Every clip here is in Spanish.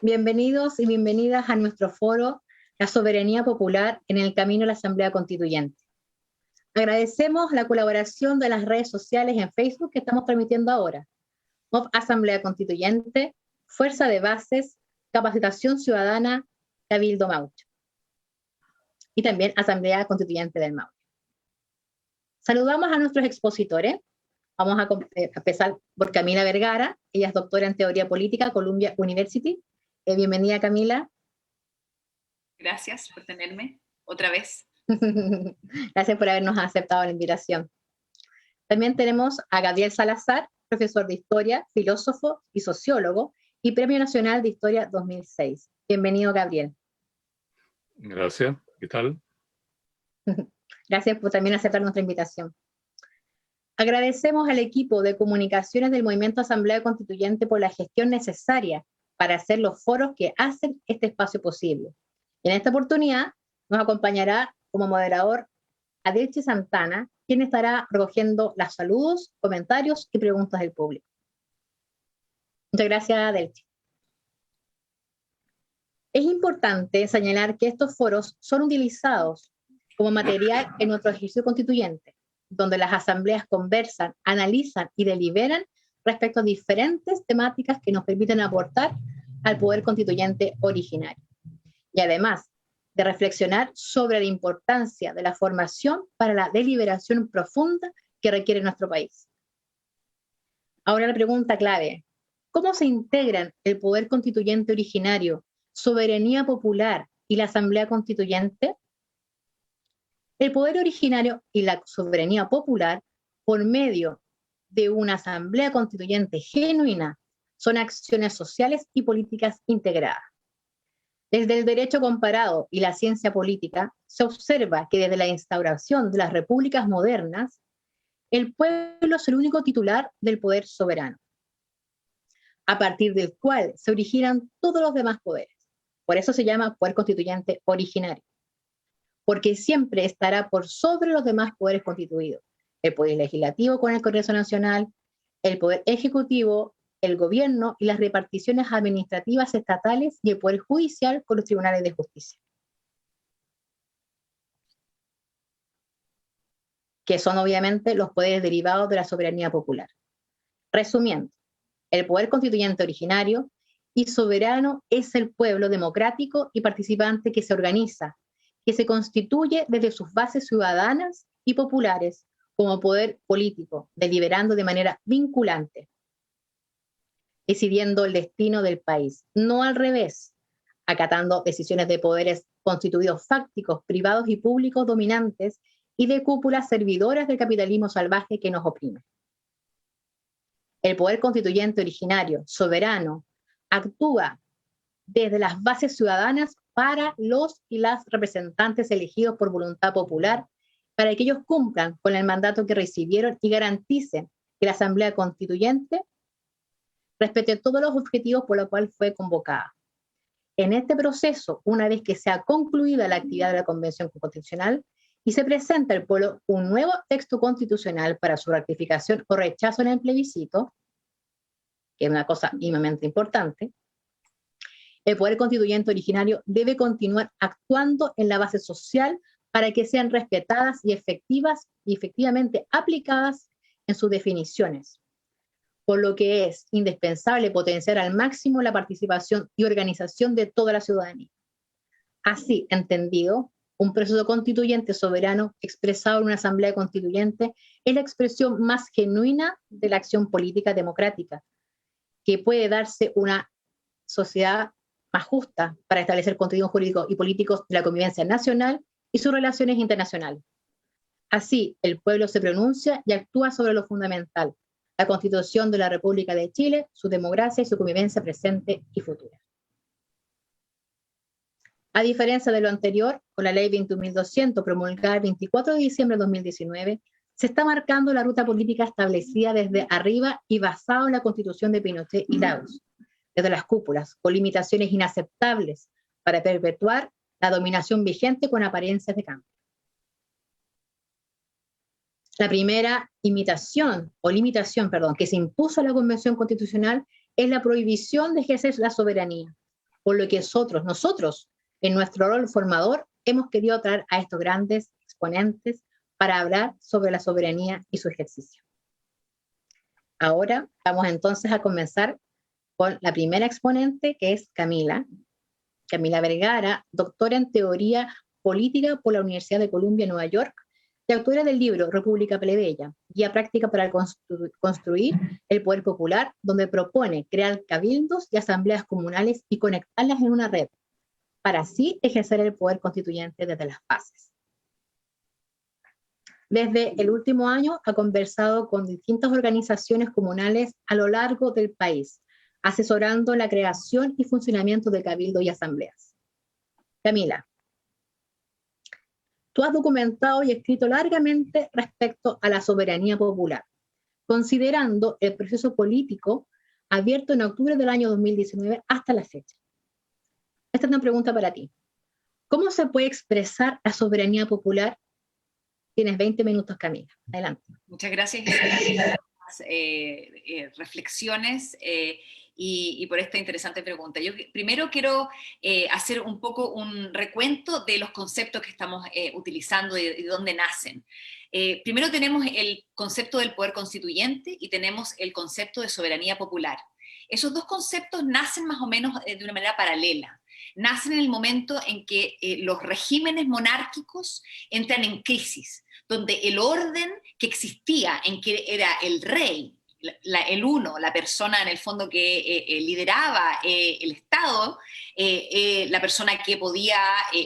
Bienvenidos y bienvenidas a nuestro foro La Soberanía Popular en el Camino a la Asamblea Constituyente. Agradecemos la colaboración de las redes sociales en Facebook que estamos transmitiendo ahora. MOV Asamblea Constituyente, Fuerza de Bases, Capacitación Ciudadana, Cabildo Maule. Y también Asamblea Constituyente del Maule. Saludamos a nuestros expositores. Vamos a empezar por Camila Vergara. Ella es doctora en Teoría Política, Columbia University. Bienvenida, Camila. Gracias por tenerme otra vez. Gracias por habernos aceptado la invitación. También tenemos a Gabriel Salazar, profesor de Historia, filósofo y sociólogo, y Premio Nacional de Historia 2006. Bienvenido, Gabriel. Gracias. ¿Qué tal? Gracias por también aceptar nuestra invitación. Agradecemos al equipo de comunicaciones del Movimiento Asamblea Constituyente por la gestión necesaria para hacer los foros que hacen este espacio posible. Y en esta oportunidad nos acompañará como moderador Adelchi Santana, quien estará recogiendo los saludos, comentarios y preguntas del público. Muchas gracias, Adelchi. Es importante señalar que estos foros son utilizados como material en nuestro ejercicio constituyente, donde las asambleas conversan, analizan y deliberan respecto a diferentes temáticas que nos permiten aportar al poder constituyente originario. Y además de reflexionar sobre la importancia de la formación para la deliberación profunda que requiere nuestro país. Ahora la pregunta clave: ¿cómo se integran el poder constituyente originario, soberanía popular y la asamblea constituyente? El poder originario y la soberanía popular, por medio de una asamblea constituyente genuina, son acciones sociales y políticas integradas. Desde el derecho comparado y la ciencia política, se observa que desde la instauración de las repúblicas modernas, el pueblo es el único titular del poder soberano, a partir del cual se originan todos los demás poderes. Por eso se llama poder constituyente originario, porque siempre estará por sobre los demás poderes constituidos: el poder legislativo con el Congreso Nacional, el poder ejecutivo, el gobierno y las reparticiones administrativas estatales, y el poder judicial con los tribunales de justicia, que son obviamente los poderes derivados de la soberanía popular. Resumiendo, el poder constituyente originario y soberano es el pueblo democrático y participante que se organiza, que se constituye desde sus bases ciudadanas y populares como poder político, deliberando de manera vinculante, decidiendo el destino del país, no al revés, acatando decisiones de poderes constituidos fácticos, privados y públicos dominantes y de cúpulas servidoras del capitalismo salvaje que nos oprime. El poder constituyente originario, soberano, actúa desde las bases ciudadanas para los y las representantes elegidos por voluntad popular, para que ellos cumplan con el mandato que recibieron y garanticen que la Asamblea Constituyente respete todos los objetivos por los cuales fue convocada. En este proceso, una vez que sea concluida la actividad de la Convención Constitucional y se presenta al pueblo un nuevo texto constitucional para su ratificación o rechazo en el plebiscito, que es una cosa mínimamente importante, el poder constituyente originario debe continuar actuando en la base social para que sean respetadas y efectivamente aplicadas en sus definiciones, por lo que es indispensable potenciar al máximo la participación y organización de toda la ciudadanía. Así entendido, un proceso constituyente soberano expresado en una asamblea constituyente es la expresión más genuina de la acción política democrática, que puede darse una sociedad más justa para establecer contenidos jurídicos y políticos de la convivencia nacional y sus relaciones internacionales. Así, el pueblo se pronuncia y actúa sobre lo fundamental: la Constitución de la República de Chile, su democracia y su convivencia presente y futura. A diferencia de lo anterior, con la Ley 21.200, promulgada el 24 de diciembre de 2019, se está marcando la ruta política establecida desde arriba y basado en la Constitución de Pinochet y Lagos, desde las cúpulas, con limitaciones inaceptables para perpetuar la dominación vigente con apariencias de cambio. La primera limitación que se impuso a la Convención Constitucional es la prohibición de ejercer la soberanía, por lo que nosotros, en nuestro rol formador, hemos querido traer a estos grandes exponentes para hablar sobre la soberanía y su ejercicio. Ahora vamos entonces a comenzar con la primera exponente, que es Camila Vergara, doctora en Teoría Política por la Universidad de Columbia, Nueva York, y autora del libro República Plebeya, guía práctica para construir el poder popular, donde propone crear cabildos y asambleas comunales y conectarlas en una red, para así ejercer el poder constituyente desde las bases. Desde el último año ha conversado con distintas organizaciones comunales a lo largo del país, asesorando la creación y funcionamiento de cabildos y asambleas. Camila, tú has documentado y escrito largamente respecto a la soberanía popular, considerando el proceso político abierto en octubre del año 2019 hasta la fecha. Esta es una pregunta para ti. ¿Cómo se puede expresar la soberanía popular? Tienes 20 minutos, Camila. Adelante. Muchas gracias por las reflexiones y por esta interesante pregunta. Yo primero quiero hacer un poco un recuento de los conceptos que estamos utilizando y de dónde nacen. Primero tenemos el concepto del poder constituyente y tenemos el concepto de soberanía popular. Esos dos conceptos nacen más o menos de una manera paralela. Nacen en el momento en que los regímenes monárquicos entran en crisis, donde el orden que existía, en que era el rey, el uno, la persona en el fondo que lideraba el Estado, la persona que podía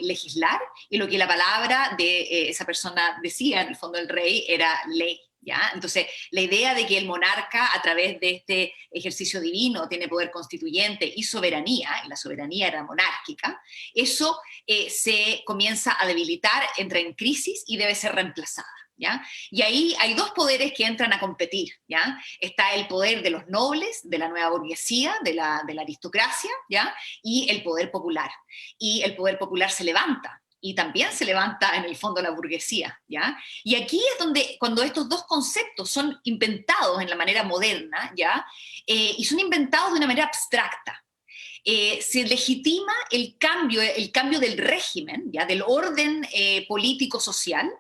legislar, y lo que la palabra de esa persona decía, en el fondo el rey, era ley. ¿Ya? Entonces, la idea de que el monarca, a través de este ejercicio divino, tiene poder constituyente y la soberanía era monárquica, eso se comienza a debilitar, entra en crisis y debe ser reemplazada. ¿Ya? Y ahí hay dos poderes que entran a competir. ¿Ya? Está el poder de los nobles, de la nueva burguesía, de la aristocracia, ¿ya? Y el poder popular. Y el poder popular se levanta. Y también se levanta en el fondo la burguesía, ¿ya? Y aquí es donde, cuando estos dos conceptos son inventados en la manera moderna, ¿ya? Y son inventados de una manera abstracta. Se legitima el cambio del régimen, ¿ya? Del orden político-social,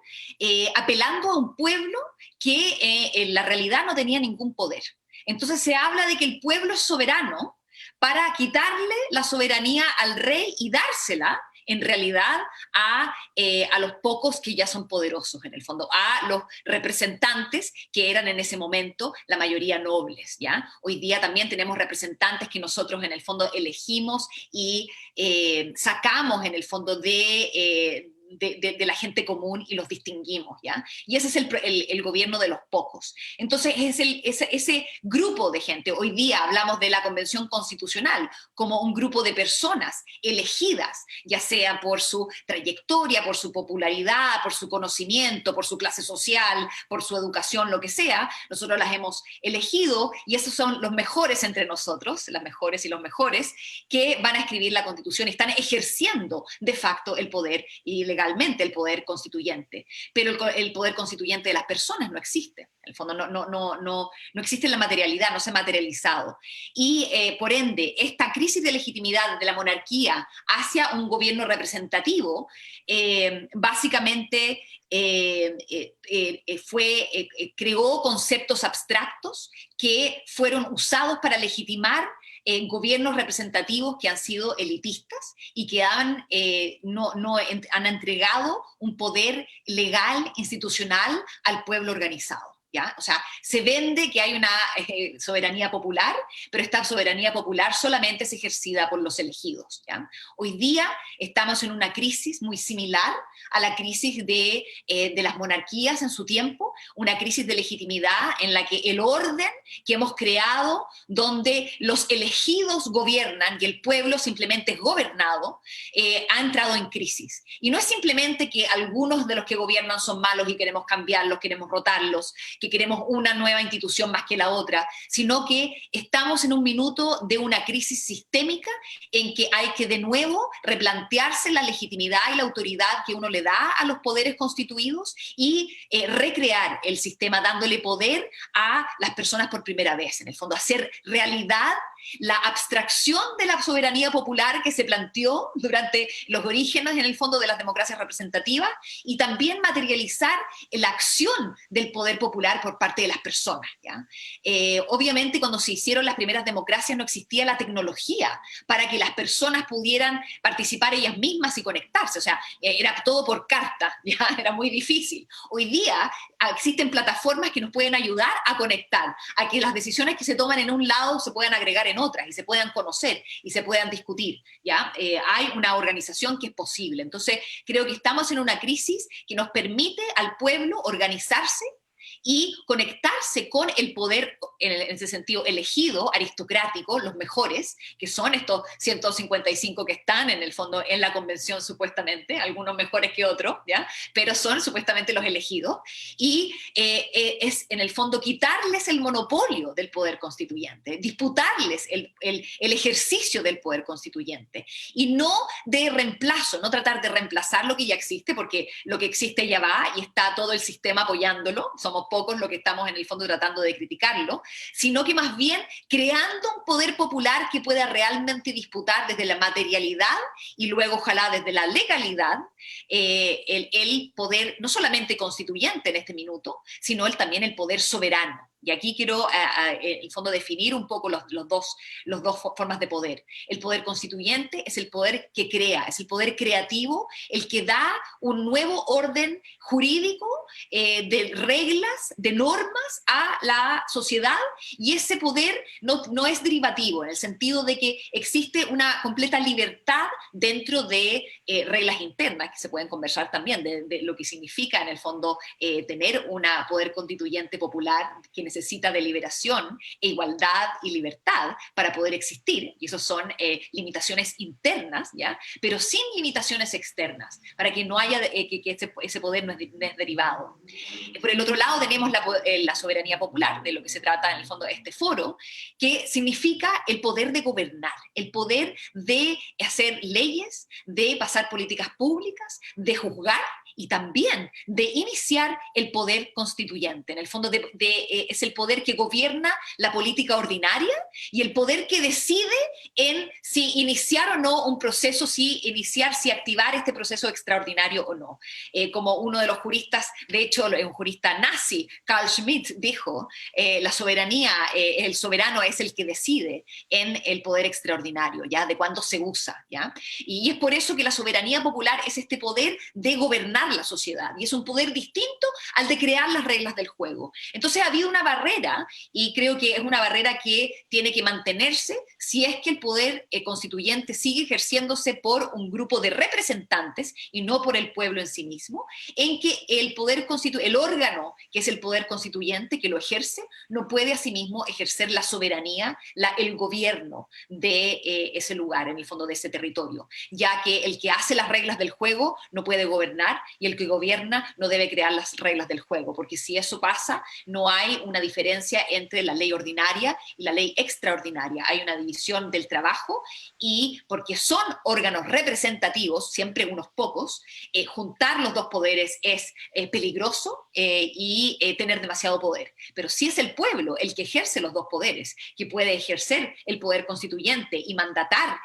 apelando a un pueblo que en la realidad no tenía ningún poder. Entonces se habla de que el pueblo es soberano para quitarle la soberanía al rey y dársela en realidad a los pocos que ya son poderosos, en el fondo, a los representantes que eran en ese momento la mayoría nobles, ¿ya? Hoy día también tenemos representantes que nosotros en el fondo elegimos y sacamos en el fondo de la gente común y los distinguimos, ¿ya? Y ese es el gobierno de los pocos. Entonces, ese grupo de gente, hoy día hablamos de la Convención Constitucional como un grupo de personas elegidas, ya sea por su trayectoria, por su popularidad, por su conocimiento, por su clase social, por su educación, lo que sea, nosotros las hemos elegido y esos son los mejores entre nosotros, las mejores y los mejores, que van a escribir la Constitución y están ejerciendo de facto el poder y legalmente el poder constituyente, pero el poder constituyente de las personas no existe. En el fondo no existe en la materialidad, no se ha materializado. Y por ende, esta crisis de legitimidad de la monarquía hacia un gobierno representativo, básicamente creó conceptos abstractos que fueron usados para legitimar gobiernos representativos que han sido elitistas y que han entregado un poder legal, institucional al pueblo organizado. ¿Ya? O sea, se vende que hay una soberanía popular, pero esta soberanía popular solamente es ejercida por los elegidos. ¿Ya? Hoy día estamos en una crisis muy similar a la crisis de las monarquías en su tiempo, una crisis de legitimidad en la que el orden que hemos creado, donde los elegidos gobiernan y el pueblo simplemente es gobernado, ha entrado en crisis. Y no es simplemente que algunos de los que gobiernan son malos y queremos cambiarlos, queremos rotarlos, que queremos una nueva institución más que la otra, sino que estamos en un minuto de una crisis sistémica en que hay que de nuevo replantearse la legitimidad y la autoridad que uno le da a los poderes constituidos y recrear el sistema dándole poder a las personas por primera vez, en el fondo, hacer realidad la abstracción de la soberanía popular que se planteó durante los orígenes, en el fondo, de las democracias representativas, y también materializar la acción del poder popular por parte de las personas, ¿ya? Obviamente, cuando se hicieron las primeras democracias no existía la tecnología para que las personas pudieran participar ellas mismas y conectarse, o sea, era todo por carta, ¿ya? Era muy difícil. Hoy día existen plataformas que nos pueden ayudar a conectar, a que las decisiones que se toman en un lado se puedan agregar en otras y se puedan conocer y se puedan discutir, ¿ya? Hay una organización que es posible. Entonces, creo que estamos en una crisis que nos permite al pueblo organizarse y conectarse con el poder, en ese sentido, elegido, aristocrático, los mejores, que son estos 155 que están en el fondo en la convención supuestamente, algunos mejores que otros, ¿ya? Pero son supuestamente los elegidos, y es en el fondo quitarles el monopolio del poder constituyente, disputarles el ejercicio del poder constituyente, y no de reemplazo, no tratar de reemplazar lo que ya existe, porque lo que existe ya va y está todo el sistema apoyándolo, somos pocos los que estamos en el fondo tratando de criticarlo, sino que más bien creando un poder popular que pueda realmente disputar desde la materialidad y luego ojalá desde la legalidad el poder no solamente constituyente en este minuto, sino también el poder soberano. Y aquí quiero, en el fondo, definir un poco los dos formas de poder. El poder constituyente es el poder que crea, es el poder creativo, el que da un nuevo orden jurídico de reglas, de normas a la sociedad, y ese poder no es derivativo, en el sentido de que existe una completa libertad dentro de reglas internas, que se pueden conversar también, de lo que significa, en el fondo, tener un poder constituyente popular que necesita de liberación e igualdad y libertad para poder existir, y eso son limitaciones internas, ¿ya? Pero sin limitaciones externas, para que no haya que ese poder no es derivado. Por el otro lado tenemos la soberanía popular, de lo que se trata en el fondo de este foro, que significa el poder de gobernar, el poder de hacer leyes, de pasar políticas públicas, de juzgar y también de iniciar el poder constituyente. En el fondo es el poder que gobierna la política ordinaria y el poder que decide en si iniciar o no un proceso, si activar este proceso extraordinario o no. Como uno de los juristas, de hecho un jurista nazi, Carl Schmitt, dijo, la soberanía, el soberano es el que decide en el poder extraordinario, ¿ya? De cuándo se usa, ¿ya? Y es por eso que la soberanía popular es este poder de gobernar la sociedad, y es un poder distinto al de crear las reglas del juego. Entonces ha habido una barrera, y creo que es una barrera que tiene que mantenerse si es que el poder constituyente sigue ejerciéndose por un grupo de representantes y no por el pueblo en sí mismo, en que el órgano que es el poder constituyente, que lo ejerce, no puede asimismo ejercer la soberanía, el gobierno de ese lugar, en el fondo de ese territorio, ya que el que hace las reglas del juego no puede gobernar, y el que gobierna no debe crear las reglas del juego, porque si eso pasa, no hay una diferencia entre la ley ordinaria y la ley extraordinaria. Hay una división del trabajo, y porque son órganos representativos, siempre unos pocos, juntar los dos poderes es peligroso y tener demasiado poder. Pero si es el pueblo el que ejerce los dos poderes, que puede ejercer el poder constituyente y mandatar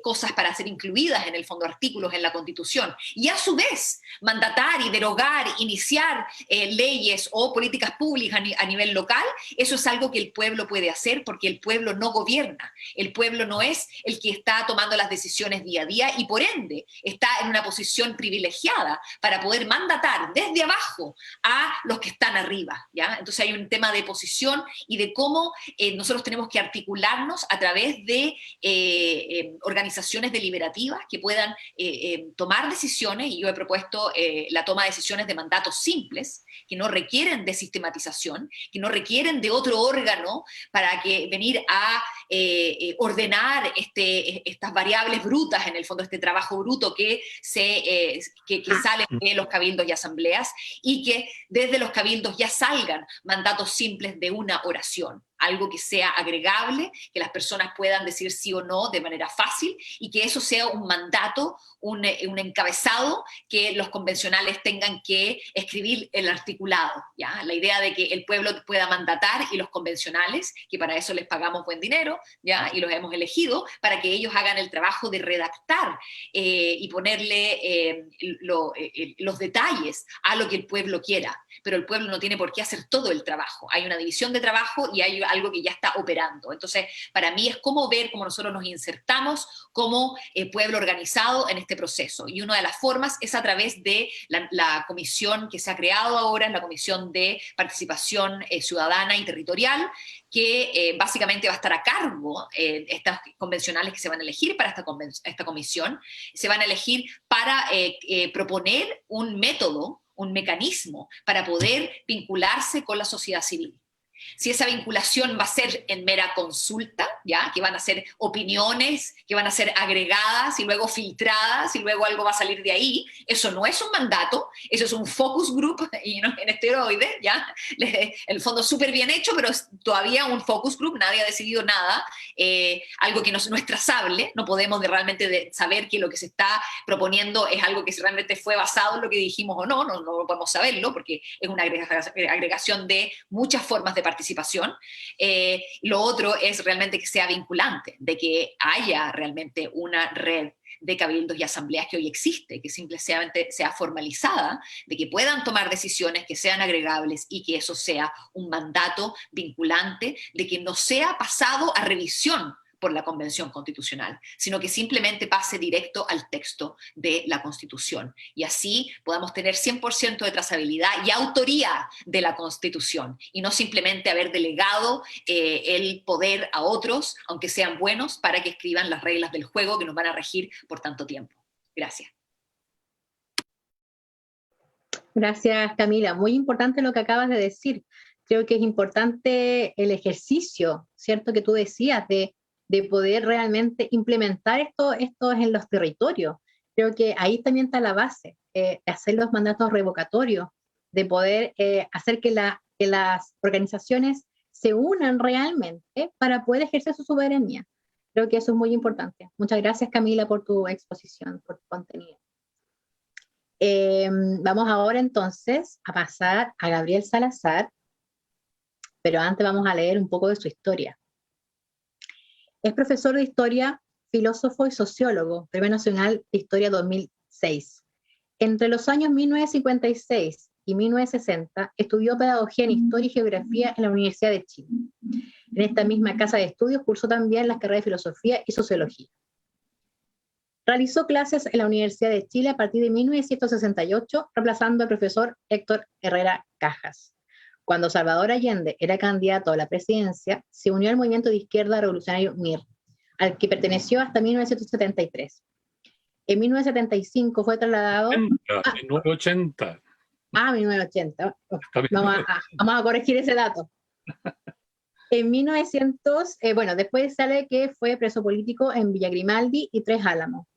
cosas para ser incluidas en el fondo artículos en la Constitución, y a su vez mandatar y derogar, iniciar leyes o políticas públicas a nivel local, eso es algo que el pueblo puede hacer, porque el pueblo no gobierna, el pueblo no es el que está tomando las decisiones día a día, y por ende está en una posición privilegiada para poder mandatar desde abajo a los que están arriba, ¿ya? Entonces hay un tema de posición y de cómo nosotros tenemos que articularnos a través de organizaciones deliberativas que puedan tomar decisiones, y yo he propuesto la toma de decisiones de mandatos simples, que no requieren de sistematización, que no requieren de otro órgano para venir a ordenar estas variables brutas, en el fondo este trabajo bruto que sale de los cabildos y asambleas, y que desde los cabildos ya salgan mandatos simples de una oración. algo que sea agregable, que las personas puedan decir sí o no de manera fácil, y que eso sea un mandato, un encabezado que los convencionales tengan que escribir el articulado, ¿ya? La idea de que el pueblo pueda mandatar y los convencionales, que para eso les pagamos buen dinero, ¿ya? Y los hemos elegido, para que ellos hagan el trabajo de redactar y ponerle los detalles a lo que el pueblo quiera. Pero el pueblo no tiene por qué hacer todo el trabajo. Hay una división de trabajo y hay algo que ya está operando. Entonces, para mí es cómo ver cómo nosotros nos insertamos como pueblo organizado en este proceso. Y una de las formas es a través de la comisión que se ha creado ahora, la Comisión de Participación Ciudadana y Territorial, que básicamente va a estar a cargo estas convencionales que se van a elegir para esta comisión, se van a elegir para proponer un método, un mecanismo para poder vincularse con la sociedad civil. Si esa vinculación va a ser en mera consulta, ¿ya? Que van a ser opiniones, que van a ser agregadas y luego filtradas y luego algo va a salir de ahí, eso no es un mandato, eso es un focus group y no, en esteroides, ¿ya? El fondo súper bien hecho, pero es todavía un focus group, nadie ha decidido nada, algo que no es trazable, no podemos realmente saber que lo que se está proponiendo es algo que realmente fue basado en lo que dijimos o no, no podemos saberlo porque es una agregación de muchas formas de participación. Lo otro es realmente que sea vinculante, de que haya realmente una red de cabildos y asambleas que hoy existe, que simplemente sea formalizada, de que puedan tomar decisiones que sean agregables y que eso sea un mandato vinculante, de que no sea pasado a revisión por la Convención Constitucional, sino que simplemente pase directo al texto de la Constitución. Y así podamos tener 100% de trazabilidad y autoría de la Constitución, y no simplemente haber delegado el poder a otros, aunque sean buenos, para que escriban las reglas del juego que nos van a regir por tanto tiempo. Gracias. Gracias, Camila. Muy importante lo que acabas de decir. Creo que es importante el ejercicio, ¿cierto?, que tú decías de poder realmente implementar esto en los territorios. Creo que ahí también está la base, hacer los mandatos revocatorios, de poder hacer que las organizaciones se unan realmente para poder ejercer su soberanía. Creo que eso es muy importante. Muchas gracias, Camila, por tu exposición, por tu contenido. Vamos ahora entonces a pasar a Gabriel Salazar, pero antes vamos a leer un poco de su historia. Es profesor de Historia, filósofo y sociólogo, Premio Nacional de Historia 2006. Entre los años 1956 y 1960 estudió Pedagogía en Historia y Geografía en la Universidad de Chile. En esta misma casa de estudios cursó también las carreras de Filosofía y Sociología. Realizó clases en la Universidad de Chile a partir de 1968, reemplazando al profesor Héctor Herrera Cajas. Cuando Salvador Allende era candidato a la presidencia, se unió al movimiento de izquierda revolucionario MIR, al que perteneció hasta 1973. En 1975 fue trasladado... 1980. 1980. Vamos a corregir ese dato. En 1900, después sale que fue preso político en Villa Grimaldi y Tres Álamos.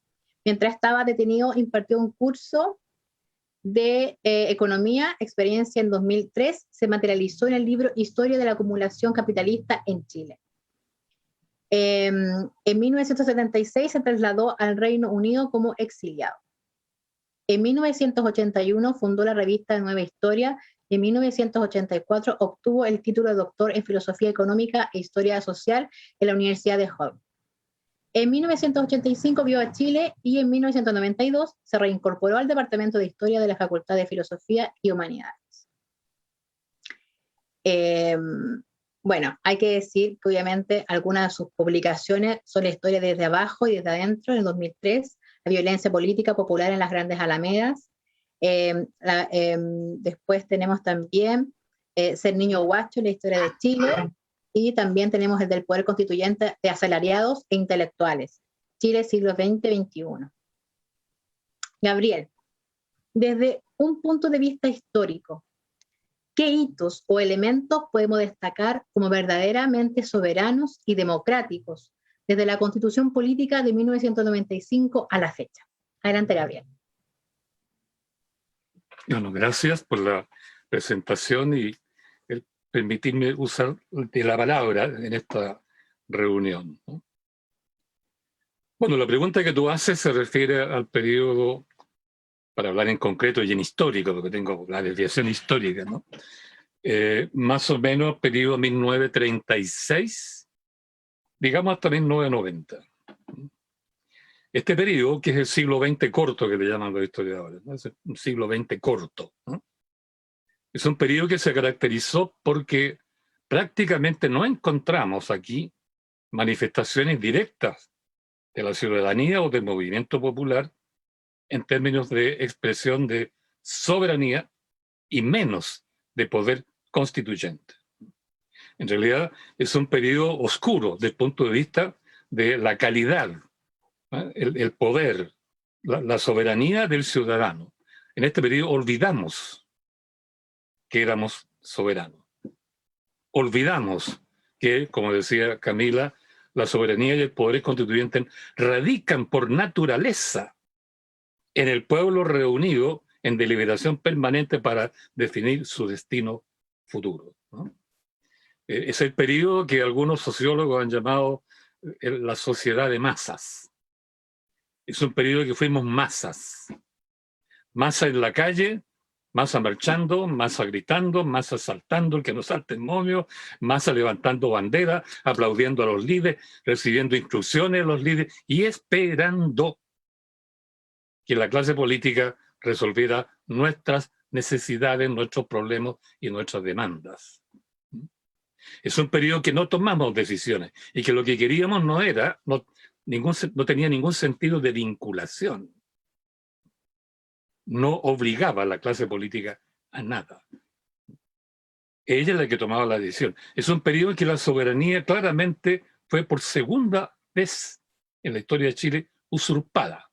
Mientras estaba detenido, impartió un curso de Economía, experiencia en 2003, se materializó en el libro Historia de la acumulación capitalista en Chile. En 1976 se trasladó al Reino Unido como exiliado. En 1981 fundó la revista Nueva Historia y en 1984 obtuvo el título de doctor en Filosofía Económica e Historia Social en la Universidad de Hull. En 1985 vio a Chile y en 1992 se reincorporó al Departamento de Historia de la Facultad de Filosofía y Humanidades. Hay que decir que obviamente algunas de sus publicaciones son la historia desde abajo y desde adentro, en el 2003, la violencia política popular en las grandes alamedas. Después tenemos también Ser niño guacho, la historia de Chile. Y también tenemos el del Poder Constituyente de Asalariados e Intelectuales, Chile siglo XX-XXI. Gabriel, desde un punto de vista histórico, ¿qué hitos o elementos podemos destacar como verdaderamente soberanos y democráticos desde la Constitución Política de 1995 a la fecha? Adelante, Gabriel. Bueno, gracias por la presentación y permitirme usar de la palabra en esta reunión, ¿no? Bueno, la pregunta que tú haces se refiere al periodo, para hablar en concreto y en histórico, porque tengo la desviación histórica, ¿no? Más o menos periodo 1936, digamos hasta 1990. Este periodo, que es el siglo XX corto, que le llaman los historiadores, ¿no? Es un siglo XX corto, ¿no? Es un periodo que se caracterizó porque prácticamente no encontramos aquí manifestaciones directas de la ciudadanía o del movimiento popular en términos de expresión de soberanía y menos de poder constituyente. En realidad es un periodo oscuro desde el punto de vista de la calidad, ¿eh? El poder, la soberanía del ciudadano. En este periodo olvidamos que éramos soberanos. Olvidamos que, como decía Camila, la soberanía y el poder constituyente radican por naturaleza en el pueblo reunido en deliberación permanente para definir su destino futuro, ¿no? Es el periodo que algunos sociólogos han llamado la sociedad de masas. Es un periodo que fuimos masas. Masa en la calle, masa marchando, masa gritando, masa saltando, el que no salte el momio, masa levantando bandera, aplaudiendo a los líderes, recibiendo instrucciones de los líderes y esperando que la clase política resolviera nuestras necesidades, nuestros problemas y nuestras demandas. Es un periodo que no tomamos decisiones y que lo que queríamos no tenía ningún sentido de vinculación. No obligaba a la clase política a nada. Ella es la que tomaba la decisión. Es un periodo en que la soberanía claramente fue por segunda vez en la historia de Chile usurpada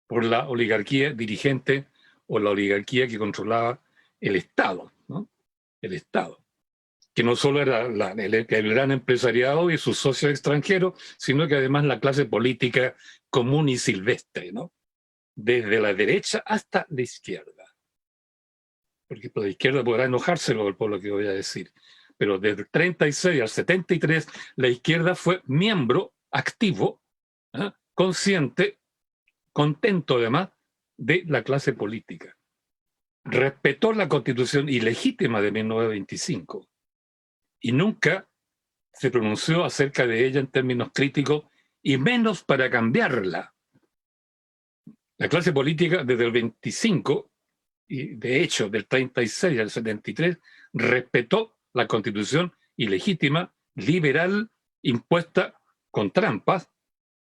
por la oligarquía dirigente o la oligarquía que controlaba el Estado, ¿no? El Estado, que no solo era el gran empresariado y sus socios extranjeros, sino que además la clase política común y silvestre, ¿no? Desde la derecha hasta la izquierda. Porque por la izquierda podrá enojárselo por lo que voy a decir, pero desde el 36 al 73 la izquierda fue miembro activo, ¿eh? Consciente, contento además, de la clase política. Respetó la Constitución ilegítima de 1925 y nunca se pronunció acerca de ella en términos críticos y menos para cambiarla. La clase política desde el 25 y de hecho del 36 al 73 respetó la Constitución ilegítima, liberal, impuesta con trampas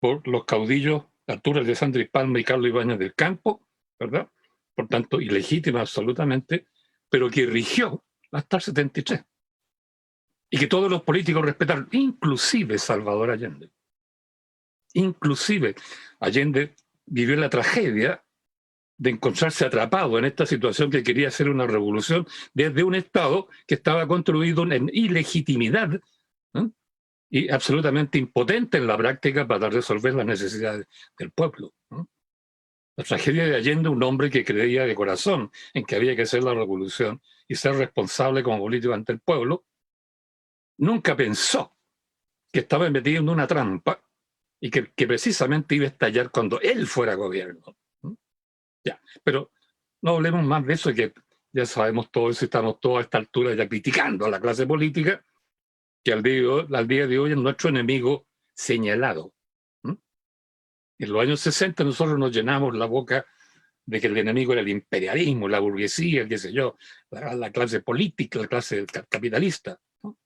por los caudillos Arturo Alessandri Palma y Carlos Ibáñez del Campo, ¿verdad? Por tanto, ilegítima absolutamente, pero que rigió hasta el 73. Y que todos los políticos respetaron, inclusive Salvador Allende. Inclusive Allende vivió la tragedia de encontrarse atrapado en esta situación que quería hacer una revolución desde un Estado que estaba construido en ilegitimidad, ¿eh? Y absolutamente impotente en la práctica para resolver las necesidades del pueblo, ¿eh? La tragedia de Allende, un hombre que creía de corazón en que había que hacer la revolución y ser responsable como político ante el pueblo, nunca pensó que estaba metido en una trampa y que precisamente iba a estallar cuando él fuera gobierno. Ya, pero no hablemos más de eso, que ya sabemos todo eso y estamos todos a esta altura ya criticando a la clase política, que al día de hoy es nuestro enemigo señalado. En los años 60 nosotros nos llenamos la boca de que el enemigo era el imperialismo, la burguesía, qué sé yo, la clase política, la clase capitalista, ¿no?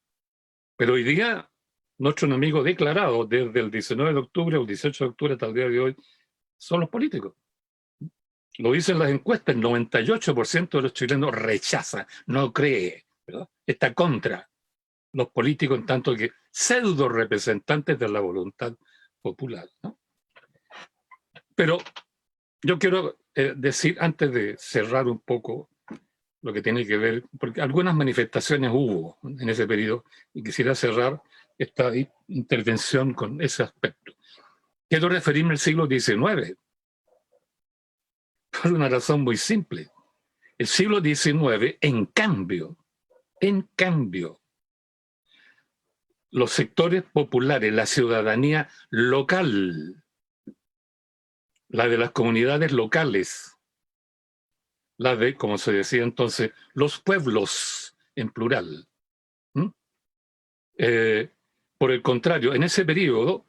Pero hoy día nuestro enemigo declarado desde el 19 de octubre o el 18 de octubre hasta el día de hoy son los políticos. Lo dicen las encuestas, el 98% de los chilenos rechaza, no cree, ¿verdad? Está contra los políticos en tanto que pseudo representantes de la voluntad popular, ¿no? Pero yo quiero decir, antes de cerrar un poco lo que tiene que ver, porque algunas manifestaciones hubo en ese periodo, y quisiera cerrar esta intervención con ese aspecto. Quiero referirme al siglo XIX, por una razón muy simple. El siglo XIX, en cambio, En cambio, los sectores populares, la ciudadanía local, la de las comunidades locales, la de, como se decía entonces, los pueblos en plural. Por el contrario, en ese periodo,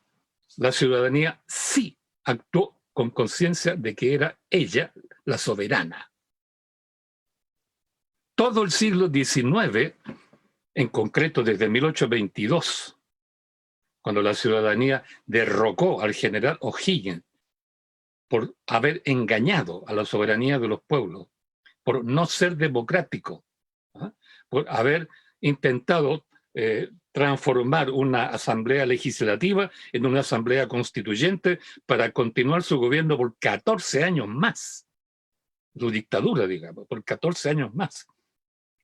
la ciudadanía sí actuó con conciencia de que era ella la soberana. Todo el siglo XIX, en concreto desde 1822, cuando la ciudadanía derrocó al general O'Higgins por haber engañado a la soberanía de los pueblos, por no ser democrático, por haber intentado transformar una asamblea legislativa en una asamblea constituyente para continuar su gobierno por 14 años más, su dictadura, digamos, por 14 años más.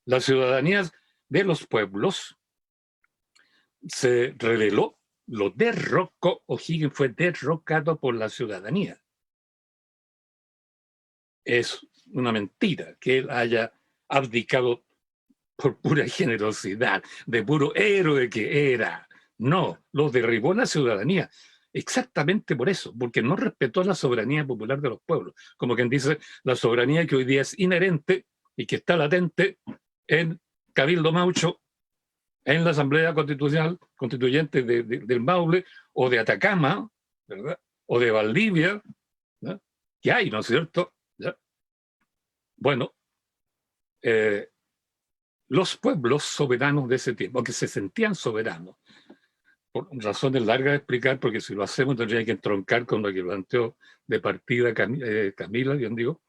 La ciudadanía de los pueblos se rebeló, lo derrocó. O'Higgins fue derrocado por la ciudadanía. Es una mentira que él haya abdicado por pura generosidad, de puro héroe que era. No, lo derribó la ciudadanía. Exactamente por eso, porque no respetó la soberanía popular de los pueblos. Como quien dice, la soberanía que hoy día es inherente y que está latente en Cabildo Maucho, en la Asamblea Constituyente del Maule, o de Atacama, ¿verdad? O de Valdivia, ¿no? Que hay, ¿no es cierto? ¿Ya? Bueno, los pueblos soberanos de ese tiempo, que se sentían soberanos, por razones largas de explicar, porque si lo hacemos tendría que entroncar con lo que planteó de partida Camila, yo digo,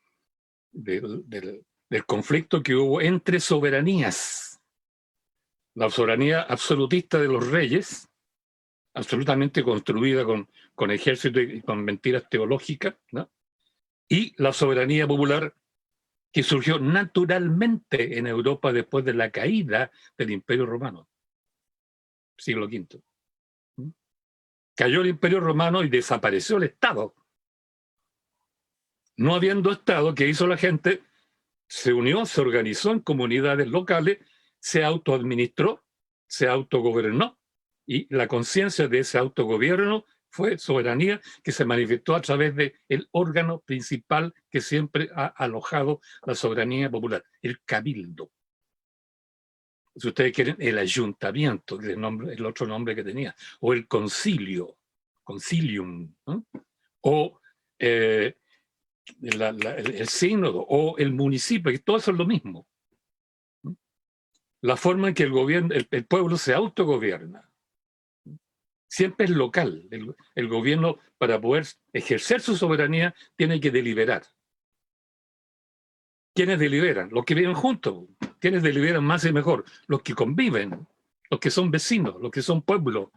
del conflicto que hubo entre soberanías. La soberanía absolutista de los reyes, absolutamente construida con ejército y con mentiras teológicas, ¿no? Y la soberanía popular que surgió naturalmente en Europa después de la caída del Imperio Romano, siglo V. Cayó el Imperio Romano y desapareció el Estado. No habiendo Estado, ¿qué hizo la gente? Se unió, se organizó en comunidades locales, se autoadministró, se autogobernó, y la conciencia de ese autogobierno fue soberanía que se manifestó a través del órgano principal que siempre ha alojado la soberanía popular, el cabildo. Si ustedes quieren, el ayuntamiento, que es el otro nombre que tenía, o el concilio, concilium, ¿no? O el sínodo, o el municipio, que todo eso es lo mismo. La forma en que el gobierno, el pueblo se autogobierna, siempre es local. El gobierno, para poder ejercer su soberanía, tiene que deliberar. ¿Quiénes deliberan? Los que viven juntos. ¿Quiénes deliberan más y mejor? Los que conviven, los que son vecinos, los que son pueblos,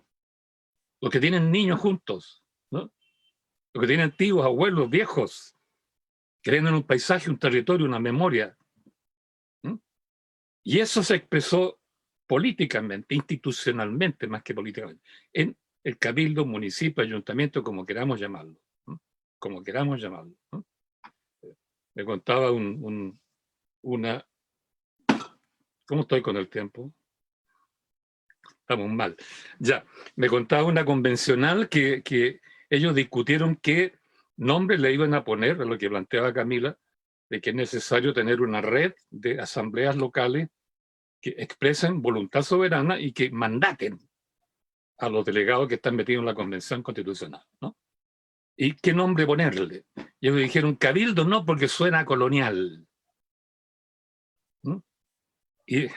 los que tienen niños juntos, ¿no? Los que tienen tíos, abuelos, viejos, que tienen un paisaje, un territorio, una memoria. Y eso se expresó políticamente, institucionalmente, más que políticamente, en el cabildo, municipio, ayuntamiento, como queramos llamarlo. Como queramos llamarlo. Me contaba una... ¿Cómo estoy con el tiempo? Estamos mal. Ya, me contaba una convencional que ellos discutieron qué nombre le iban a poner a lo que planteaba Camila, de que es necesario tener una red de asambleas locales que expresen voluntad soberana y que mandaten a los delegados que están metidos en la Convención Constitucional, ¿no? ¿Y qué nombre ponerle? Y ellos dijeron cabildo no, porque suena colonial. ¿No? Y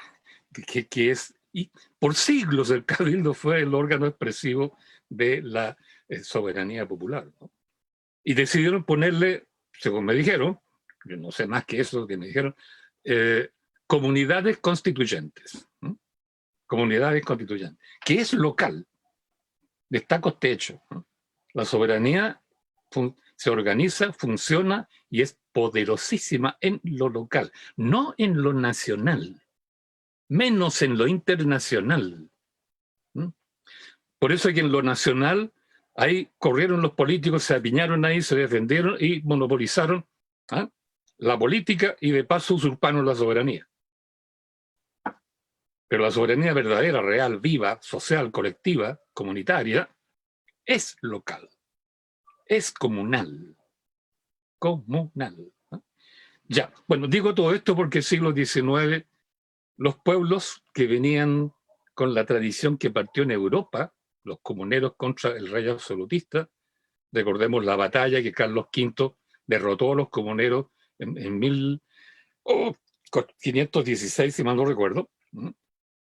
por siglos el cabildo fue el órgano expresivo de la soberanía popular, ¿no? Y decidieron ponerle, según me dijeron, yo no sé más que eso que me dijeron, comunidades constituyentes. ¿No? Comunidades constituyentes, que es local, está costecho, ¿no? La soberanía se organiza, funciona y es poderosísima en lo local, no en lo nacional, menos en lo internacional. Por eso es que en lo nacional, ahí corrieron los políticos, se apiñaron ahí, se defendieron y monopolizaron la política y de paso usurparon la soberanía. Pero la soberanía verdadera, real, viva, social, colectiva, comunitaria, es local, es comunal. Comunal. ¿No? Ya, bueno, digo todo esto porque el siglo XIX, los pueblos que venían con la tradición que partió en Europa, los comuneros contra el rey absolutista, recordemos la batalla que Carlos V derrotó a los comuneros en 1516, si mal no recuerdo,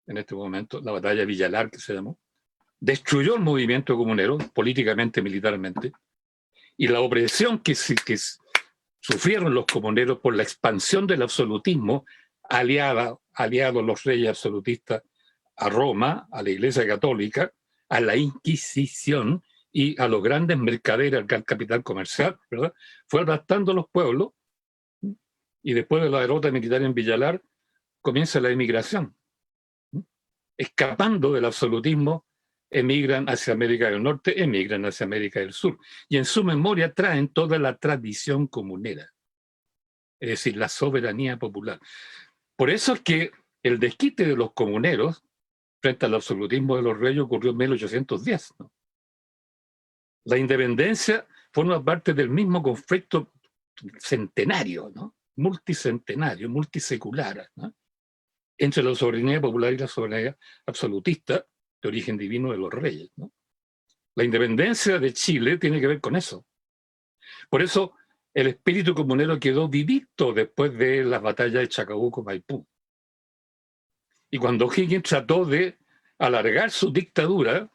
en este momento, la batalla de Villalar, que se llamó, destruyó el movimiento comunero, políticamente, militarmente, y la opresión que sufrieron los comuneros por la expansión del absolutismo, aliados los reyes absolutistas a Roma, a la Iglesia Católica, a la Inquisición y a los grandes mercaderes, al capital comercial, ¿verdad? Fue arrastrando a los pueblos, y después de la derrota militar en Villalar comienza la emigración. Escapando del absolutismo, emigran hacia América del Norte, emigran hacia América del Sur. Y en su memoria traen toda la tradición comunera, es decir, la soberanía popular. Por eso es que el desquite de los comuneros frente al absolutismo de los reyes ocurrió en 1810, ¿no? La independencia forma parte del mismo conflicto centenario, ¿no? Multicentenario, multisecular, ¿no? Entre la soberanía popular y la soberanía absolutista de origen divino de los reyes, ¿no? La independencia de Chile tiene que ver con eso. Por eso el espíritu comunero quedó vivito después de las batallas de Chacabuco, Maipú. Y cuando O'Higgins trató de alargar su dictadura,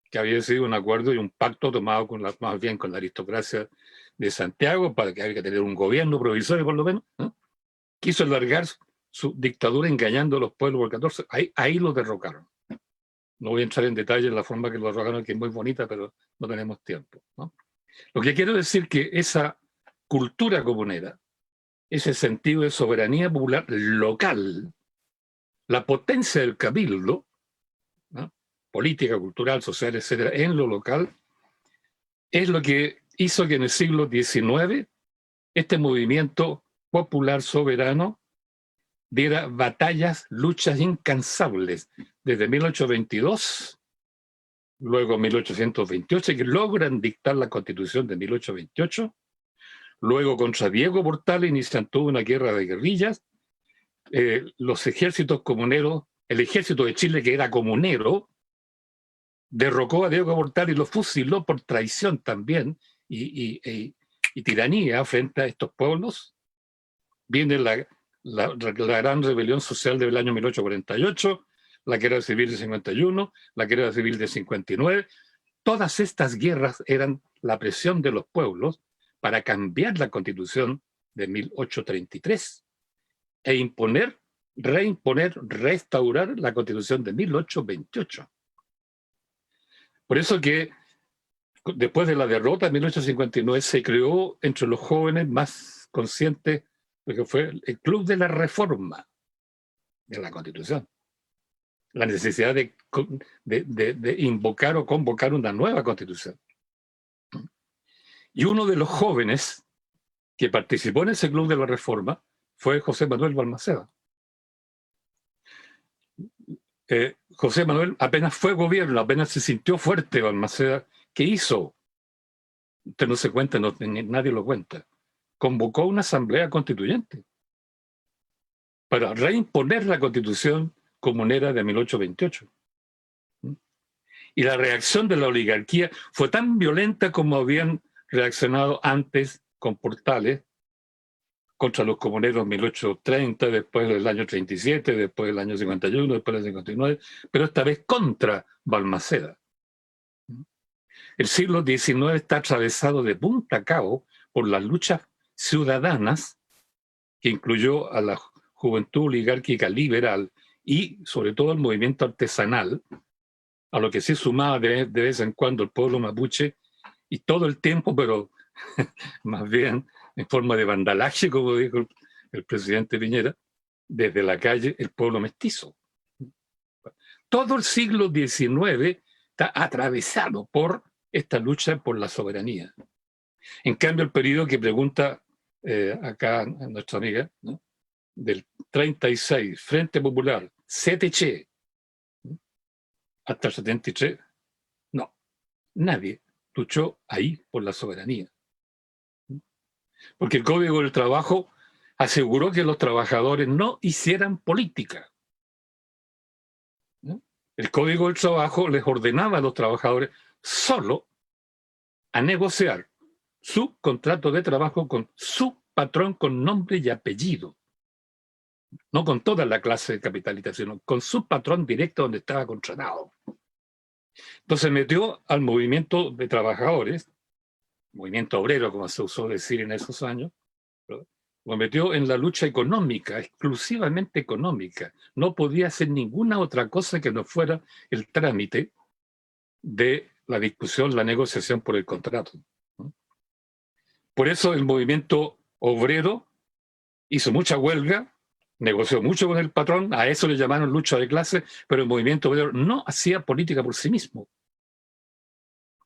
que había sido un acuerdo y un pacto tomado más bien con la aristocracia de Santiago, para que había que tener un gobierno provisorio por lo menos, ¿no? Quiso alargar su dictadura engañando a los pueblos por 14, ahí lo derrocaron. No voy a entrar en detalle en la forma que lo derrocaron, que es muy bonita, pero no tenemos tiempo, ¿no? Lo que quiero decir que esa cultura comunera, ese sentido de soberanía popular local, la potencia del cabildo, ¿no? Política, cultural, social, etcétera, en lo local, es lo que hizo que en el siglo XIX este movimiento popular soberano diera batallas, luchas incansables, desde 1822, luego 1828, que logran dictar la Constitución de 1828, luego contra Diego Portales inician toda una guerra de guerrillas, los ejércitos comuneros, el ejército de Chile, que era comunero, derrocó a Diego Portales y lo fusiló por traición también y tiranía frente a estos pueblos. Viene la gran rebelión social del año 1848, la guerra civil de 51, la guerra civil de 59. Todas estas guerras eran la presión de los pueblos para cambiar la Constitución de 1833 e imponer, reimponer, restaurar la Constitución de 1828. Por eso que después de la derrota de 1859 se creó entre los jóvenes más conscientes lo que fue el Club de la Reforma de la Constitución. La necesidad de invocar o convocar una nueva Constitución. Y uno de los jóvenes que participó en ese Club de la Reforma fue José Manuel Balmaceda. José Manuel apenas fue gobierno, apenas se sintió fuerte Balmaceda. ¿Qué hizo? Usted no se cuenta, nadie lo cuenta. Convocó una asamblea constituyente para reimponer la Constitución comunera de 1828. Y la reacción de la oligarquía fue tan violenta como habían reaccionado antes con Portales contra los comuneros en 1830, después del año 37, después del año 51, después del 59, pero esta vez contra Balmaceda. El siglo XIX está atravesado de punta a cabo por las luchas ciudadanas, que incluyó a la juventud oligárquica liberal y sobre todo el movimiento artesanal, a lo que se sumaba de vez en cuando el pueblo mapuche, y todo el tiempo, pero más bien en forma de vandalaje, como dijo el presidente Piñera, desde la calle el pueblo mestizo. Todo el siglo XIX está atravesado por esta lucha por la soberanía. En cambio, el periodo que pregunta acá nuestra amiga, ¿no? Del 36, Frente Popular, CTC, hasta el 73, no, nadie luchó ahí por la soberanía. Porque el Código del Trabajo aseguró que los trabajadores no hicieran política. ¿No? El Código del Trabajo les ordenaba a los trabajadores solo a negociar su contrato de trabajo con su patrón con nombre y apellido. No con toda la clase de capitalistas, sino con su patrón directo donde estaba contratado. Entonces metió al movimiento de trabajadores, movimiento obrero, como se usó decir en esos años, ¿verdad? Lo metió en la lucha económica, exclusivamente económica. No podía hacer ninguna otra cosa que no fuera el trámite de la discusión, la negociación por el contrato, ¿no? Por eso el movimiento obrero hizo mucha huelga, negoció mucho con el patrón, a eso le llamaron lucha de clase, pero el movimiento obrero no hacía política por sí mismo.